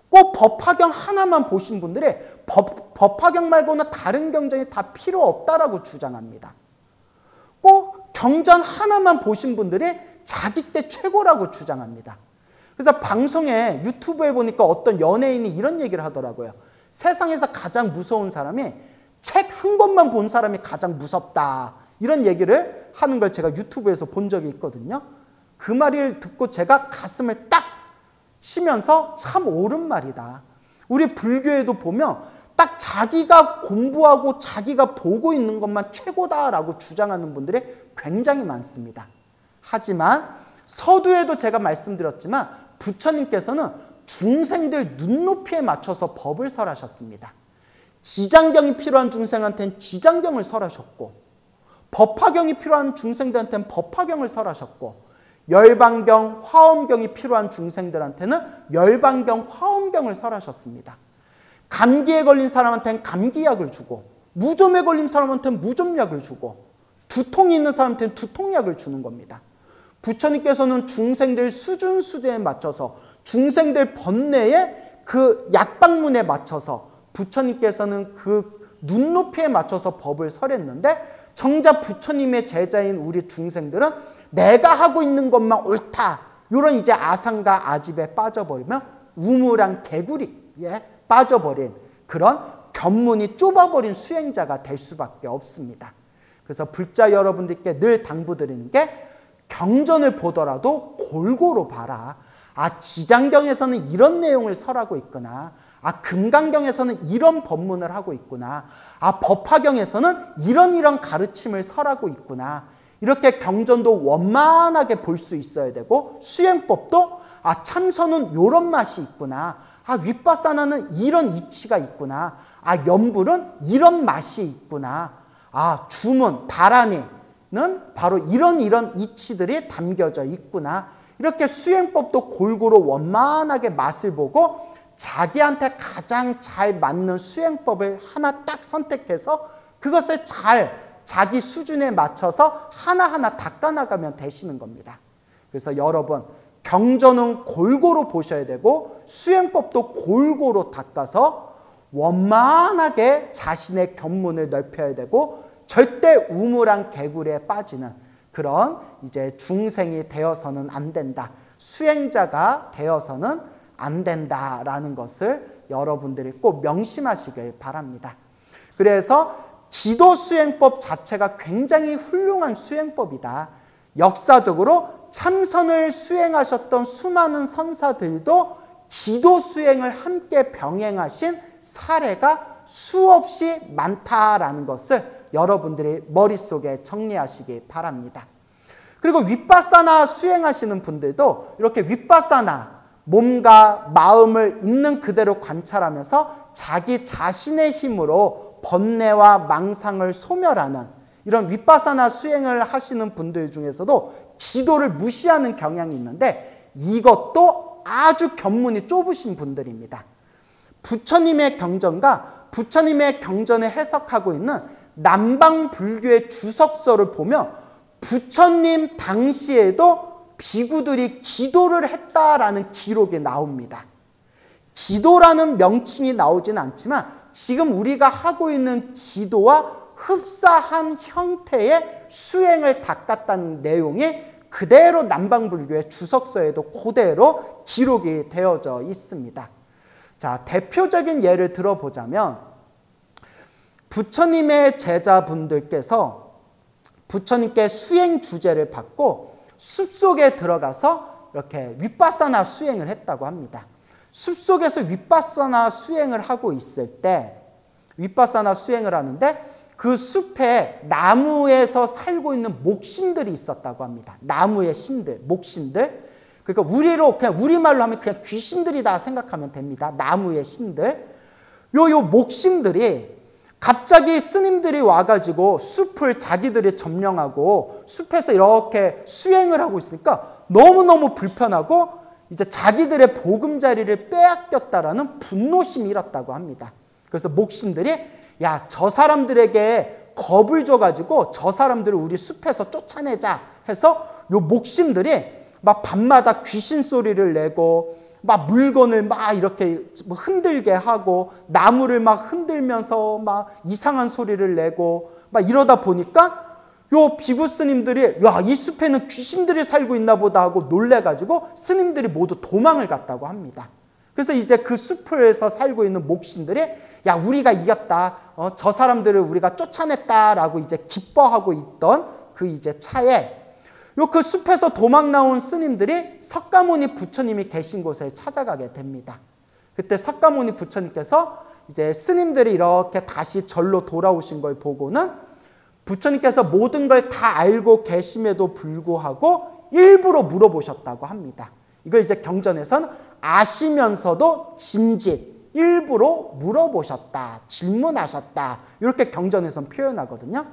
꼭 법화경 하나만 보신 분들이 법화경 말고는 다른 경전이 다 필요 없다라고 주장합니다. 꼭 경전 하나만 보신 분들이 자기 때 최고라고 주장합니다. 그래서 방송에 유튜브에 보니까 어떤 연예인이 이런 얘기를 하더라고요. 세상에서 가장 무서운 사람이 책 한 권만 본 사람이 가장 무섭다. 이런 얘기를 하는 걸 제가 유튜브에서 본 적이 있거든요. 그 말을 듣고 제가 가슴을 딱 치면서 참 옳은 말이다. 우리 불교에도 보면 딱 자기가 공부하고 자기가 보고 있는 것만 최고다라고 주장하는 분들이 굉장히 많습니다. 하지만 서두에도 제가 말씀드렸지만 부처님께서는 중생들 눈높이에 맞춰서 법을 설하셨습니다. 지장경이 필요한 중생한테는 지장경을 설하셨고 법화경이 필요한 중생들한테는 법화경을 설하셨고 열반경, 화엄경이 필요한 중생들한테는 열반경, 화엄경을 설하셨습니다. 감기에 걸린 사람한테는 감기약을 주고 무좀에 걸린 사람한테는 무좀약을 주고 두통이 있는 사람한테는 두통약을 주는 겁니다. 부처님께서는 중생들 수준 수준에 맞춰서 중생들 번뇌의 그 약방문에 맞춰서 부처님께서는 그 눈높이에 맞춰서 법을 설했는데 정작 부처님의 제자인 우리 중생들은 내가 하고 있는 것만 옳다. 이런 이제 아상과 아집에 빠져버리면 우물한 개구리에 빠져버린 그런 견문이 좁아버린 수행자가 될 수밖에 없습니다. 그래서 불자 여러분들께 늘 당부드리는 게 경전을 보더라도 골고루 봐라. 아, 지장경에서는 이런 내용을 설하고 있구나. 아, 금강경에서는 이런 법문을 하고 있구나. 아, 법화경에서는 이런 가르침을 설하고 있구나. 이렇게 경전도 원만하게 볼 수 있어야 되고 수행법도 아, 참선은 이런 맛이 있구나. 아, 윗바사나는 이런 이치가 있구나. 아, 연불은 이런 맛이 있구나. 아, 주문, 다라니는 바로 이런 이치들이 담겨져 있구나. 이렇게 수행법도 골고루 원만하게 맛을 보고 자기한테 가장 잘 맞는 수행법을 하나 딱 선택해서 그것을 잘 자기 수준에 맞춰서 하나하나 닦아나가면 되시는 겁니다. 그래서 여러분 경전은 골고루 보셔야 되고 수행법도 골고루 닦아서 원만하게 자신의 견문을 넓혀야 되고 절대 우물한 개구리에 빠지는 그런 이제 중생이 되어서는 안 된다. 수행자가 되어서는 안 된다라는 것을 여러분들이 꼭 명심하시길 바랍니다. 그래서 기도 수행법 자체가 굉장히 훌륭한 수행법이다. 역사적으로 참선을 수행하셨던 수많은 선사들도 기도 수행을 함께 병행하신 사례가 수없이 많다라는 것을 여러분들이 머릿속에 정리하시기 바랍니다. 그리고 윗바사나 수행하시는 분들도 이렇게 윗바사나 몸과 마음을 있는 그대로 관찰하면서 자기 자신의 힘으로 번뇌와 망상을 소멸하는 이런 윗바사나 수행을 하시는 분들 중에서도 기도를 무시하는 경향이 있는데 이것도 아주 견문이 좁으신 분들입니다. 부처님의 경전과 부처님의 경전을 해석하고 있는 남방불교의 주석서를 보면 부처님 당시에도 비구들이 기도를 했다라는 기록이 나옵니다. 기도라는 명칭이 나오진 않지만 지금 우리가 하고 있는 기도와 흡사한 형태의 수행을 닦았다는 내용이 그대로 남방불교의 주석서에도 그대로 기록이 되어져 있습니다. 자, 대표적인 예를 들어보자면 부처님의 제자분들께서 부처님께 수행 주제를 받고 숲속에 들어가서 이렇게 윗바사나 수행을 했다고 합니다. 숲속에서 윗바사나 수행을 하고 있을 때 윗바사나 수행을 하는데 그 숲에 나무에서 살고 있는 목신들이 있었다고 합니다. 나무의 신들, 목신들. 그러니까 그냥 우리말로 하면 그냥 귀신들이다 생각하면 됩니다. 나무의 신들. 요 목신들이 갑자기 스님들이 와가지고 숲을 자기들이 점령하고 숲에서 이렇게 수행을 하고 있으니까 너무너무 불편하고 이제 자기들의 보금자리를 빼앗겼다라는 분노심이 일었다고 합니다. 그래서 목신들이 야, 저 사람들에게 겁을 줘가지고 저 사람들을 우리 숲에서 쫓아내자 해서 요 목신들이 막 밤마다 귀신 소리를 내고 막 물건을 막 이렇게 흔들게 하고 나무를 막 흔들면서 막 이상한 소리를 내고 막 이러다 보니까 요 비구 스님들이 야, 이 숲에는 귀신들이 살고 있나 보다 하고 놀래가지고 스님들이 모두 도망을 갔다고 합니다. 그래서 이제 그 숲에서 살고 있는 목신들이 야, 우리가 이겼다. 저 사람들을 우리가 쫓아냈다라고 이제 기뻐하고 있던 그 이제 차에 그 숲에서 도망 나온 스님들이 석가모니 부처님이 계신 곳에 찾아가게 됩니다. 그때 석가모니 부처님께서 이제 스님들이 이렇게 다시 절로 돌아오신 걸 보고는 부처님께서 모든 걸 다 알고 계심에도 불구하고 일부러 물어보셨다고 합니다. 이걸 이제 경전에서는 아시면서도 짐짓, 일부러 물어보셨다, 질문하셨다 이렇게 경전에서는 표현하거든요.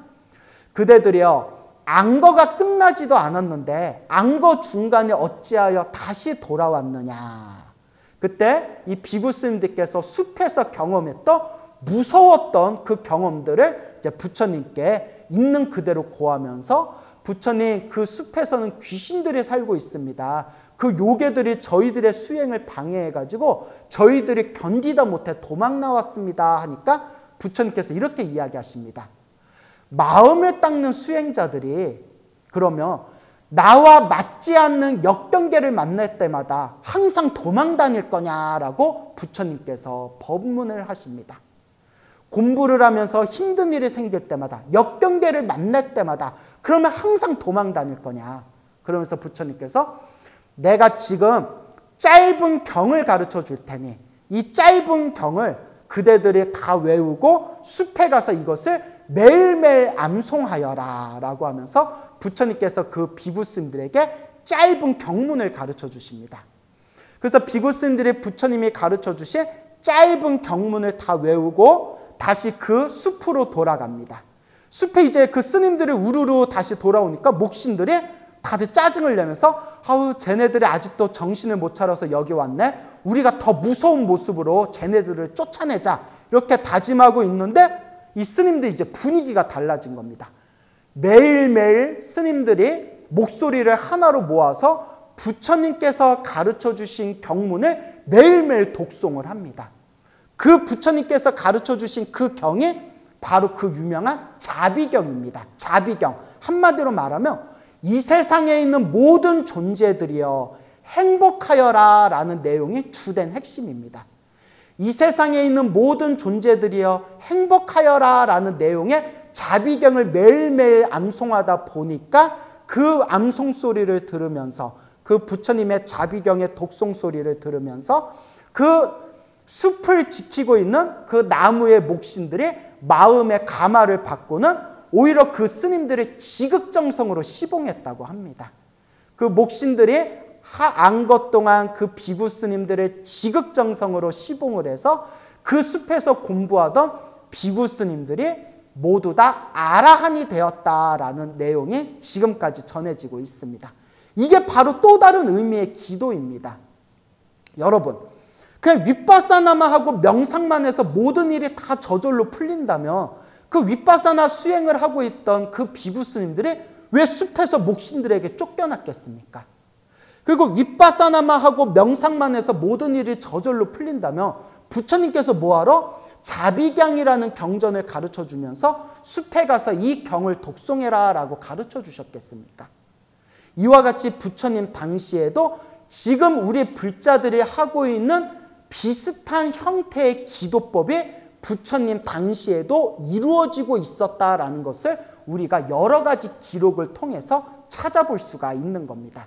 그대들이요, 안거가 끝나지도 않았는데 안거 중간에 어찌하여 다시 돌아왔느냐. 그때 이 비구 스님들께서 숲에서 경험했던 무서웠던 그 경험들을 이제 부처님께 있는 그대로 고하면서 부처님, 그 숲에서는 귀신들이 살고 있습니다. 그 요괴들이 저희들의 수행을 방해해가지고 저희들이 견디다 못해 도망 나왔습니다 하니까 부처님께서 이렇게 이야기하십니다. 마음을 닦는 수행자들이 그러면 나와 맞지 않는 역경계를 만날 때마다 항상 도망 다닐 거냐라고 부처님께서 법문을 하십니다. 공부를 하면서 힘든 일이 생길 때마다 역경계를 만날 때마다 그러면 항상 도망 다닐 거냐. 그러면서 부처님께서 내가 지금 짧은 경을 가르쳐 줄 테니 이 짧은 경을 그대들이 다 외우고 숲에 가서 이것을 매일매일 암송하여라 라고 하면서 부처님께서 그 비구스님들에게 짧은 경문을 가르쳐 주십니다. 그래서 비구스님들이 부처님이 가르쳐 주신 짧은 경문을 다 외우고 다시 그 숲으로 돌아갑니다. 숲에 이제 그 스님들이 우르르 다시 돌아오니까 목신들이 다들 짜증을 내면서 아우, 쟤네들이 아직도 정신을 못 차려서 여기 왔네. 우리가 더 무서운 모습으로 쟤네들을 쫓아내자. 이렇게 다짐하고 있는데 이 스님들이 이제 분위기가 달라진 겁니다. 매일매일 스님들이 목소리를 하나로 모아서 부처님께서 가르쳐 주신 경문을 매일매일 독송을 합니다. 그 부처님께서 가르쳐 주신 그 경이 바로 그 유명한 자비경입니다. 자비경. 한마디로 말하면 이 세상에 있는 모든 존재들이여 행복하여라 라는 내용이 주된 핵심입니다. 이 세상에 있는 모든 존재들이여 행복하여라 라는 내용의 자비경을 매일매일 암송하다 보니까 그 암송 소리를 들으면서, 그 부처님의 자비경의 독송 소리를 들으면서 그 숲을 지키고 있는 그 나무의 목신들이 마음의 감화를 받고는 오히려 그 스님들의 지극정성으로 시봉했다고 합니다. 그 목신들이 안것 동안 그 비구 스님들의 지극정성으로 시봉을 해서 그 숲에서 공부하던 비구 스님들이 모두 다 아라한이 되었다라는 내용이 지금까지 전해지고 있습니다. 이게 바로 또 다른 의미의 기도입니다. 여러분, 그냥 윗바사나만 하고 명상만 해서 모든 일이 다 저절로 풀린다면 그 윗바사나 수행을 하고 있던 그 비구 스님들이 왜 숲에서 목신들에게 쫓겨났겠습니까? 그리고 윗바사나만 하고 명상만 해서 모든 일이 저절로 풀린다면 부처님께서 뭐하러 자비경이라는 경전을 가르쳐 주면서 숲에 가서 이 경을 독송해라 라고 가르쳐 주셨겠습니까? 이와 같이 부처님 당시에도 지금 우리 불자들이 하고 있는 비슷한 형태의 기도법이 부처님 당시에도 이루어지고 있었다라는 것을 우리가 여러 가지 기록을 통해서 찾아볼 수가 있는 겁니다.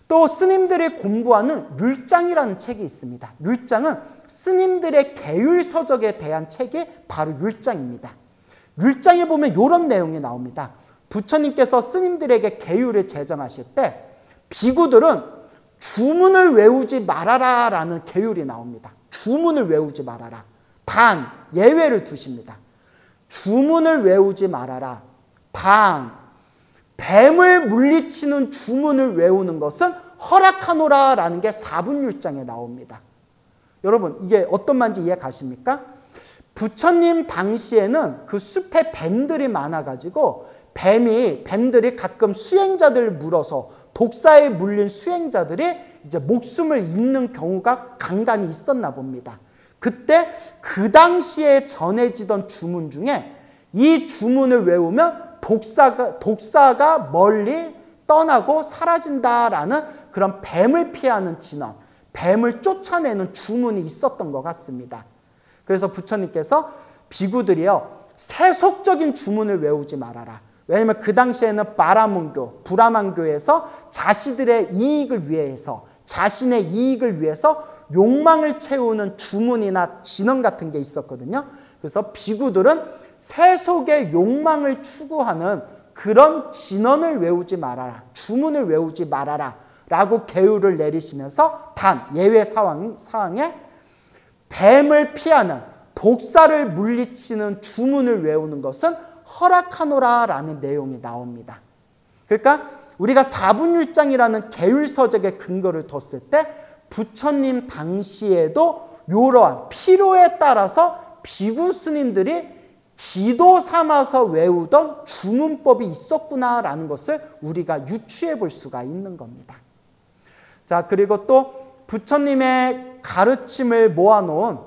또 스님들이 공부하는 율장이라는 책이 있습니다. 율장은 스님들의 계율서적에 대한 책이 바로 율장입니다. 율장에 보면 이런 내용이 나옵니다. 부처님께서 스님들에게 계율을 제정하실 때 비구들은 주문을 외우지 말아라 라는 계율이 나옵니다. 주문을 외우지 말아라. 단, 예외를 두십니다. 주문을 외우지 말아라. 단, 뱀을 물리치는 주문을 외우는 것은 허락하노라 라는 게 사분율장에 나옵니다. 여러분, 이게 어떤 말인지 이해 가십니까? 부처님 당시에는 그 숲에 뱀들이 많아가지고 뱀들이 가끔 수행자들을 물어서 독사에 물린 수행자들이 이제 목숨을 잃는 경우가 간간히 있었나 봅니다. 그때 그 당시에 전해지던 주문 중에 이 주문을 외우면 독사가 멀리 떠나고 사라진다라는 그런 뱀을 피하는 진언, 뱀을 쫓아내는 주문이 있었던 것 같습니다. 그래서 부처님께서 비구들이요, 세속적인 주문을 외우지 말아라. 왜냐하면 그 당시에는 브라만교에서 자신의 이익을 위해서 욕망을 채우는 주문이나 진언 같은 게 있었거든요. 그래서 비구들은 세속의 욕망을 추구하는 그런 진언을 외우지 말아라, 주문을 외우지 말아라 라고 계율을 내리시면서 단 예외 사항에 뱀을 피하는, 독사를 물리치는 주문을 외우는 것은 허락하노라 라는 내용이 나옵니다. 그러니까 우리가 사분율장이라는 계율서적의 근거를 뒀을 때 부처님 당시에도 이러한 필요에 따라서 비구 스님들이 지도 삼아서 외우던 주문법이 있었구나라는 것을 우리가 유추해 볼 수가 있는 겁니다. 자, 그리고 또 부처님의 가르침을 모아놓은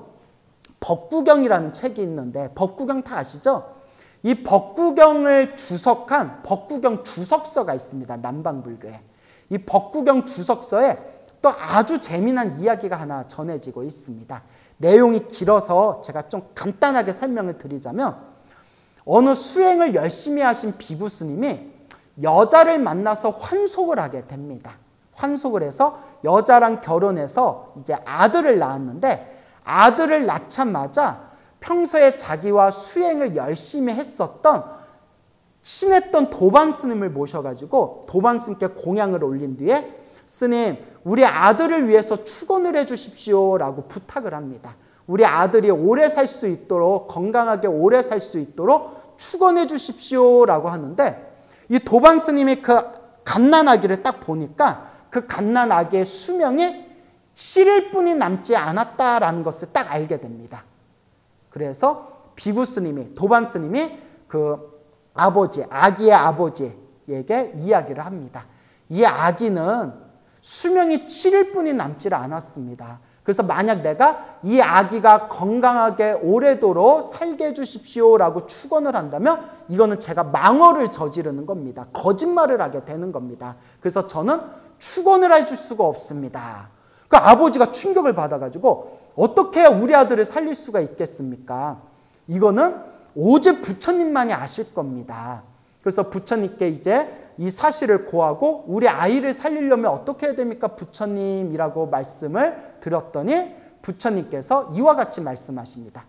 법구경이라는 책이 있는데, 법구경 다 아시죠? 이 법구경을 주석한 법구경 주석서가 있습니다. 남방불교에. 이 법구경 주석서에 또 아주 재미난 이야기가 하나 전해지고 있습니다. 내용이 길어서 제가 좀 간단하게 설명을 드리자면, 어느 수행을 열심히 하신 비구 스님이 여자를 만나서 환속을 하게 됩니다. 환속을 해서 여자랑 결혼해서 이제 아들을 낳았는데, 아들을 낳자마자 평소에 자기와 수행을 열심히 했었던 친했던 도반 스님을 모셔가지고 도반 스님께 공양을 올린 뒤에, 스님, 우리 아들을 위해서 축원을 해주십시오 라고 부탁을 합니다. 우리 아들이 오래 살 수 있도록, 건강하게 오래 살 수 있도록 축원해 주십시오 라고 하는데, 이 도반 스님이 그 갓난아기를 딱 보니까 그 갓난아기의 수명이 7일뿐이 남지 않았다라는 것을 딱 알게 됩니다. 그래서 비구 스님이, 도반 스님이 그 아기의 아버지에게 이야기를 합니다. 이 아기는 수명이 7일뿐이 남지 않았습니다. 그래서 만약 내가 이 아기가 건강하게 오래도록 살게 해주십시오 라고 축원을 한다면 이거는 제가 망언을 저지르는 겁니다. 거짓말을 하게 되는 겁니다. 그래서 저는 축원을 해줄 수가 없습니다. 그 아버지가 충격을 받아가지고 어떻게 해야 우리 아들을 살릴 수가 있겠습니까? 이거는 오직 부처님만이 아실 겁니다. 그래서 부처님께 이제 이 사실을 고하고 우리 아이를 살리려면 어떻게 해야 됩니까? 부처님이라고 말씀을 드렸더니 부처님께서 이와 같이 말씀하십니다.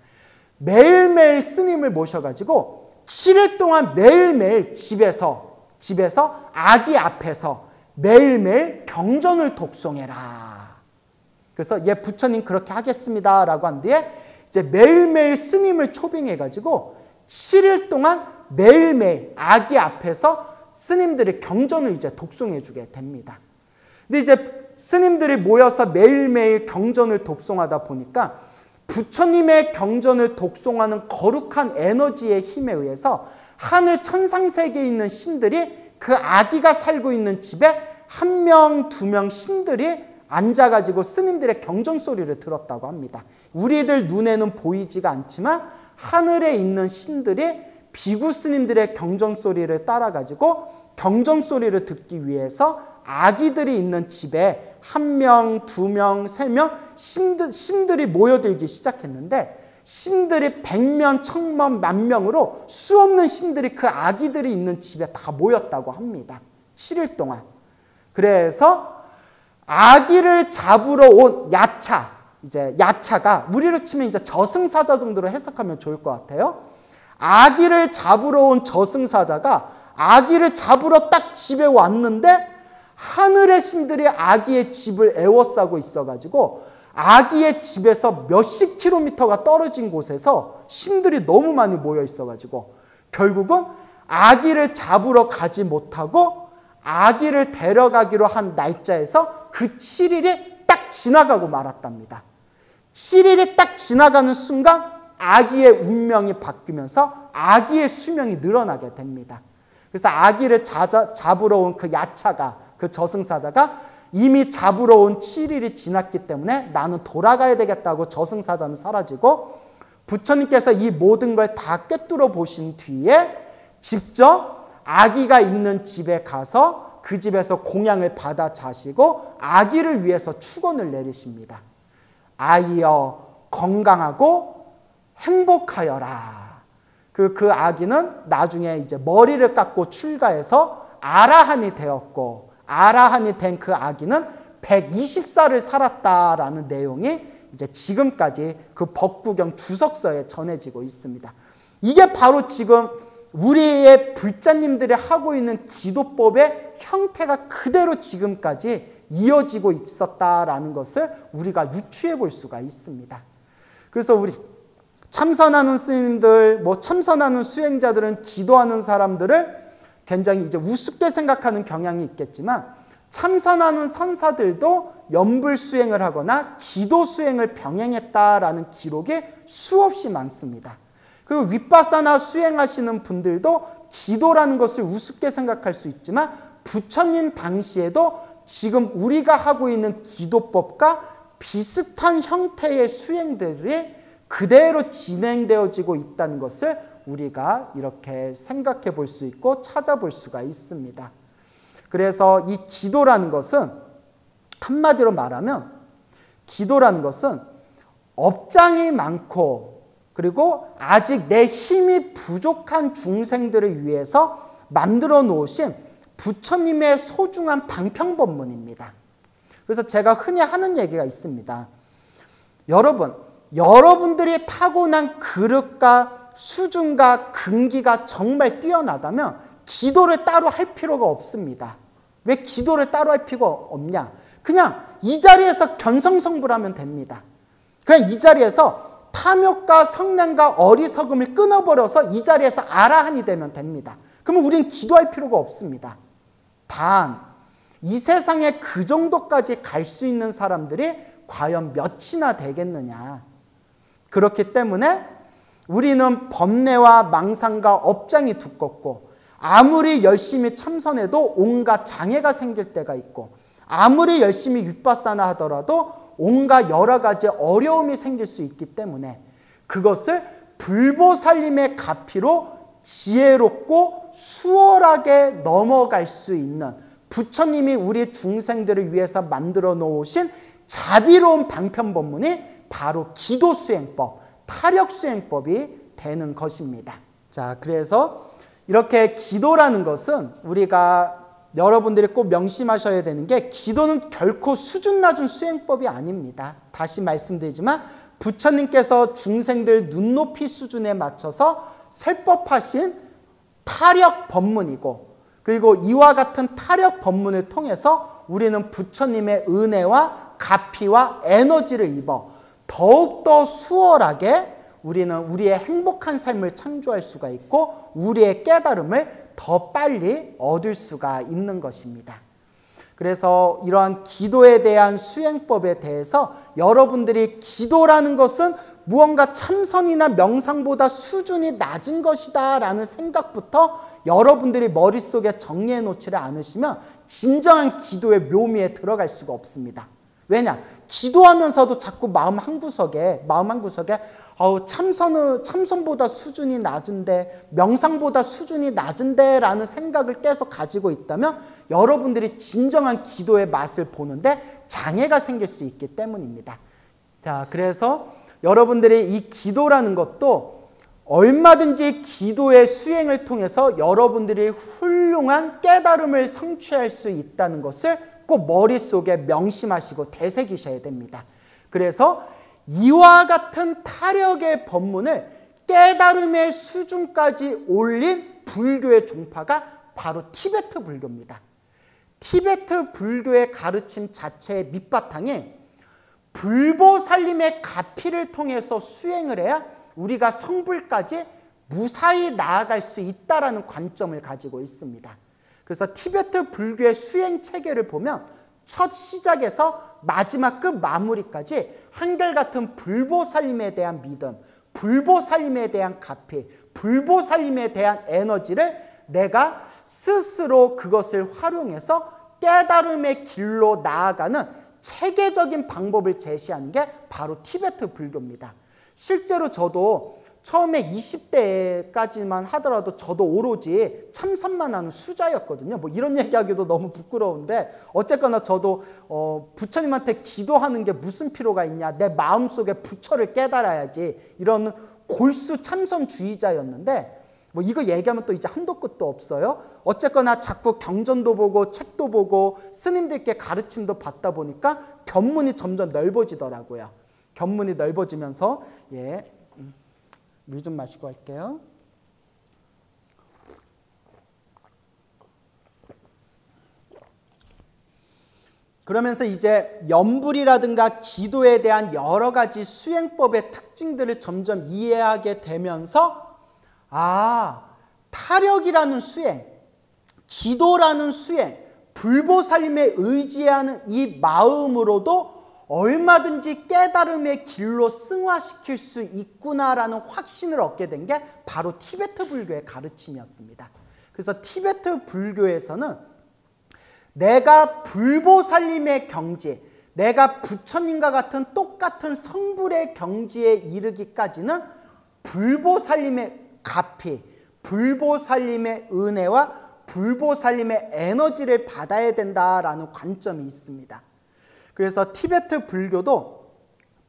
매일매일 스님을 모셔가지고 7일 동안 매일매일 집에서 아기 앞에서 매일매일 경전을 독송해라. 그래서 예, 부처님 그렇게 하겠습니다 라고 한 뒤에 이제 매일매일 스님을 초빙해가지고 7일 동안 매일매일 아기 앞에서 스님들이 경전을 이제 독송해 주게 됩니다. 근데 이제 스님들이 모여서 매일매일 경전을 독송하다 보니까 부처님의 경전을 독송하는 거룩한 에너지의 힘에 의해서 하늘 천상세계에 있는 신들이 그 아기가 살고 있는 집에 1명, 2명 신들이 앉아가지고 스님들의 경전 소리를 들었다고 합니다. 우리들 눈에는 보이지가 않지만 하늘에 있는 신들이 비구 스님들의 경전 소리를 따라가지고 경전 소리를 듣기 위해서 아기들이 있는 집에 1명, 2명, 3명 신들이 모여들기 시작했는데 신들이 100명, 1000명, 10,000명으로 수없는 신들이 그 아기들이 있는 집에 다 모였다고 합니다. 7일 동안. 그래서 아기를 잡으러 온 야차, 이제 야차가 우리로 치면 이제 저승사자 정도로 해석하면 좋을 것 같아요. 아기를 잡으러 온 저승사자가 아기를 잡으러 딱 집에 왔는데 하늘의 신들이 아기의 집을 에워싸고 있어가지고 아기의 집에서 몇십 킬로미터가 떨어진 곳에서 신들이 너무 많이 모여 있어가지고 결국은 아기를 잡으러 가지 못하고 아기를 데려가기로 한 날짜에서 그 7일이 딱 지나가고 말았답니다. 7일이 딱 지나가는 순간 아기의 운명이 바뀌면서 아기의 수명이 늘어나게 됩니다. 그래서 아기를 잡으러 온 그 야차가, 그 저승사자가 이미 잡으러 온 7일이 지났기 때문에 나는 돌아가야 되겠다고 저승사자는 사라지고 부처님께서 이 모든 걸 다 꿰뚫어 보신 뒤에 직접 아기가 있는 집에 가서 그 집에서 공양을 받아 자시고 아기를 위해서 축원을 내리십니다. 아이여 건강하고 행복하여라. 그 아기는 나중에 이제 머리를 깎고 출가해서 아라한이 되었고 아라한이 된 그 아기는 120살을 살았다라는 내용이 이제 지금까지 그 법구경 주석서에 전해지고 있습니다. 이게 바로 지금 우리의 불자님들이 하고 있는 기도법의 형태가 그대로 지금까지 이어지고 있었다라는 것을 우리가 유추해 볼 수가 있습니다. 그래서 우리 참선하는 스님들, 참선하는 수행자들은 기도하는 사람들을 굉장히 이제 우습게 생각하는 경향이 있겠지만 참선하는 선사들도 연불 수행을 하거나 기도 수행을 병행했다라는 기록이 수없이 많습니다. 그리고 윗바사나 수행하시는 분들도 기도라는 것을 우습게 생각할 수 있지만 부처님 당시에도 지금 우리가 하고 있는 기도법과 비슷한 형태의 수행들이 그대로 진행되어지고 있다는 것을 우리가 이렇게 생각해 볼 수 있고 찾아볼 수가 있습니다. 그래서 이 기도라는 것은 한마디로 말하면 기도라는 것은 업장이 많고 그리고 아직 내 힘이 부족한 중생들을 위해서 만들어 놓으신 부처님의 소중한 방평법문입니다. 그래서 제가 흔히 하는 얘기가 있습니다. 여러분들이 타고난 그릇과 수준과 근기가 정말 뛰어나다면 기도를 따로 할 필요가 없습니다. 왜 기도를 따로 할 필요가 없냐? 그냥 이 자리에서 견성성불하면 됩니다. 그냥 이 자리에서 탐욕과 성냄과 어리석음을 끊어버려서 이 자리에서 아라한이 되면 됩니다. 그러면 우리는 기도할 필요가 없습니다. 단, 이 세상에 그 정도까지 갈 수 있는 사람들이 과연 몇이나 되겠느냐. 그렇기 때문에 우리는 법례와 망상과 업장이 두껍고 아무리 열심히 참선해도 온갖 장애가 생길 때가 있고 아무리 열심히 윗바사나 하더라도 온갖 여러 가지 어려움이 생길 수 있기 때문에 그것을 불보살림의 가피로 지혜롭고 수월하게 넘어갈 수 있는 부처님이 우리 중생들을 위해서 만들어 놓으신 자비로운 방편법문이 바로 기도수행법, 타력수행법이 되는 것입니다. 자, 그래서 이렇게 기도라는 것은 우리가 여러분들이 꼭 명심하셔야 되는 게 기도는 결코 수준 낮은 수행법이 아닙니다. 다시 말씀드리지만 부처님께서 중생들 눈높이 수준에 맞춰서 설법하신 타력 법문이고, 그리고 이와 같은 타력 법문을 통해서 우리는 부처님의 은혜와 가피와 에너지를 입어 더욱더 수월하게 우리는 우리의 행복한 삶을 창조할 수가 있고 우리의 깨달음을 더 빨리 얻을 수가 있는 것입니다. 그래서 이러한 기도에 대한 수행법에 대해서 여러분들이 기도라는 것은 무언가 참선이나 명상보다 수준이 낮은 것이다 라는 생각부터 여러분들이 머릿속에 정리해 놓지를 않으시면 진정한 기도의 묘미에 들어갈 수가 없습니다. 왜냐? 기도하면서도 자꾸 마음 한구석에 참선보다 수준이 낮은데, 명상보다 수준이 낮은데 라는 생각을 계속 가지고 있다면 여러분들이 진정한 기도의 맛을 보는데 장애가 생길 수 있기 때문입니다. 자, 그래서 여러분들이 이 기도라는 것도 얼마든지 기도의 수행을 통해서 여러분들이 훌륭한 깨달음을 성취할 수 있다는 것을 꼭 머릿속에 명심하시고 되새기셔야 됩니다. 그래서 이와 같은 타력의 법문을 깨달음의 수준까지 올린 불교의 종파가 바로 티베트 불교입니다. 티베트 불교의 가르침 자체의 밑바탕에 불보살림의 가피를 통해서 수행을 해야 우리가 성불까지 무사히 나아갈 수 있다는 관점을 가지고 있습니다. 그래서 티베트 불교의 수행 체계를 보면 첫 시작에서 마지막 끝 마무리까지 한결같은 불보살림에 대한 믿음, 불보살림에 대한 가피, 불보살림에 대한 에너지를 내가 스스로 그것을 활용해서 깨달음의 길로 나아가는 체계적인 방법을 제시하는 게 바로 티베트 불교입니다. 실제로 저도 처음에 20대까지만 하더라도 저도 오로지 참선만 하는 수자였거든요. 뭐 이런 얘기하기도 너무 부끄러운데 어쨌거나 저도 부처님한테 기도하는 게 무슨 필요가 있냐, 내 마음속에 부처를 깨달아야지, 이런 골수 참선주의자였는데 뭐 이거 얘기하면 또 이제 한도 끝도 없어요. 어쨌거나 자꾸 경전도 보고 책도 보고 스님들께 가르침도 받다 보니까 견문이 점점 넓어지더라고요. 견문이 넓어지면서 물 좀 마시고 할게요. 그러면서 이제 염불이라든가 기도에 대한 여러 가지 수행법의 특징들을 점점 이해하게 되면서 타력이라는 수행, 기도라는 수행, 불보살림에 의지하는 이 마음으로도 얼마든지 깨달음의 길로 승화시킬 수 있구나라는 확신을 얻게 된 게 바로 티베트 불교의 가르침이었습니다. 그래서 티베트 불교에서는 내가 불보살림의 경지, 내가 부처님과 같은 똑같은 성불의 경지에 이르기까지는 불보살림의 가피, 불보살림의 은혜와 불보살림의 에너지를 받아야 된다라는 관점이 있습니다. 그래서 티베트 불교도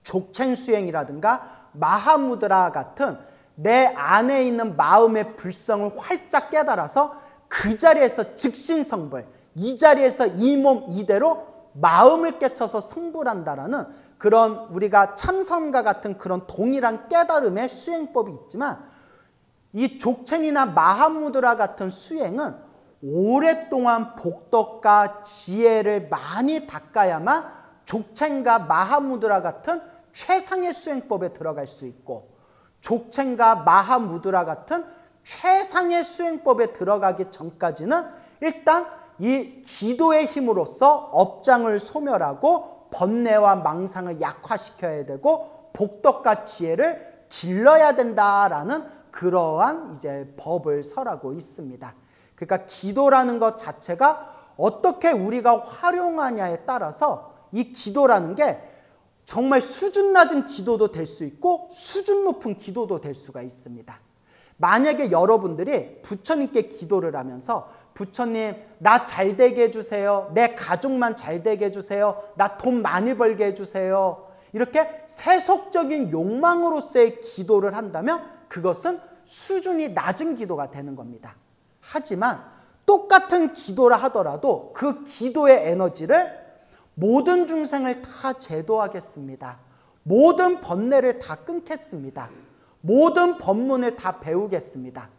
족첸 수행이라든가 마하무드라 같은 내 안에 있는 마음의 불성을 활짝 깨달아서 그 자리에서 즉신성불, 이 자리에서 이 몸 이대로 마음을 깨쳐서 성불한다라는 그런 우리가 참선과 같은 그런 동일한 깨달음의 수행법이 있지만, 이 족첸이나 마하무드라 같은 수행은 오랫동안 복덕과 지혜를 많이 닦아야만 족첸과 마하무드라 같은 최상의 수행법에 들어갈 수 있고, 족첸과 마하무드라 같은 최상의 수행법에 들어가기 전까지는 일단 이 기도의 힘으로써 업장을 소멸하고 번뇌와 망상을 약화시켜야 되고 복덕과 지혜를 길러야 된다라는 그러한 이제 법을 설하고 있습니다. 그러니까 기도라는 것 자체가 어떻게 우리가 활용하냐에 따라서 이 기도라는 게 정말 수준 낮은 기도도 될 수 있고 수준 높은 기도도 될 수가 있습니다. 만약에 여러분들이 부처님께 기도를 하면서 부처님 나 잘되게 해주세요. 내 가족만 잘되게 해주세요. 나 돈 많이 벌게 해주세요. 이렇게 세속적인 욕망으로서의 기도를 한다면 그것은 수준이 낮은 기도가 되는 겁니다. 하지만 똑같은 기도를 하더라도 그 기도의 에너지를 모든 중생을 다 제도하겠습니다. 모든 번뇌를 다 끊겠습니다. 모든 법문을 다 배우겠습니다.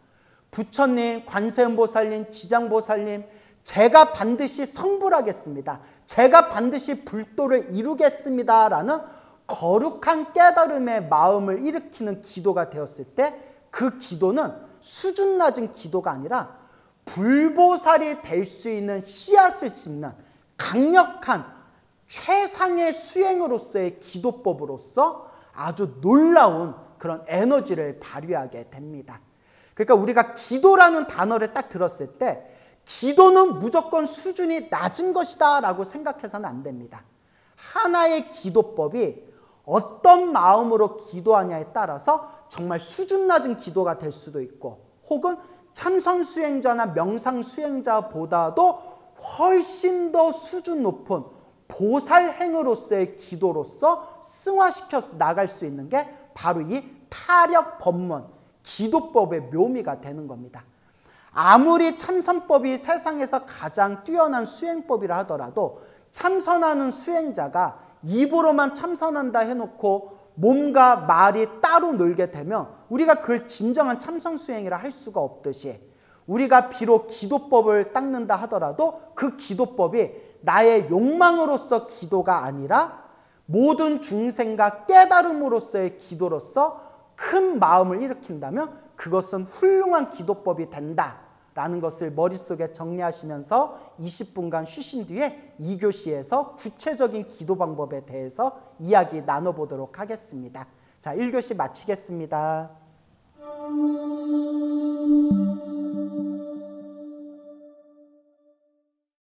부처님, 관세음보살님, 지장보살님, 제가 반드시 성불하겠습니다. 제가 반드시 불도를 이루겠습니다. 라는 거룩한 깨달음의 마음을 일으키는 기도가 되었을 때 그 기도는 수준 낮은 기도가 아니라 불보살이 될 수 있는 씨앗을 심는 강력한 최상의 수행으로서의 기도법으로서 아주 놀라운 그런 에너지를 발휘하게 됩니다. 그러니까 우리가 기도라는 단어를 딱 들었을 때 기도는 무조건 수준이 낮은 것이다 라고 생각해서는 안 됩니다. 하나의 기도법이 어떤 마음으로 기도하냐에 따라서 정말 수준 낮은 기도가 될 수도 있고 혹은 참선 수행자나 명상 수행자보다도 훨씬 더 수준 높은 보살행으로서의 기도로서 승화시켜 나갈 수 있는 게 바로 이 타력 법문, 기도법의 묘미가 되는 겁니다. 아무리 참선법이 세상에서 가장 뛰어난 수행법이라 하더라도 참선하는 수행자가 입으로만 참선한다 해놓고 몸과 말이 따로 놀게 되면 우리가 그걸 진정한 참선 수행이라 할 수가 없듯이 우리가 비록 기도법을 닦는다 하더라도 그 기도법이 나의 욕망으로서 기도가 아니라 모든 중생과 깨달음으로서의 기도로서 큰 마음을 일으킨다면 그것은 훌륭한 기도법이 된다라는 것을 머릿속에 정리하시면서 20분간 쉬신 뒤에 2교시에서 구체적인 기도 방법에 대해서 이야기 나눠보도록 하겠습니다. 자, 1교시 마치겠습니다.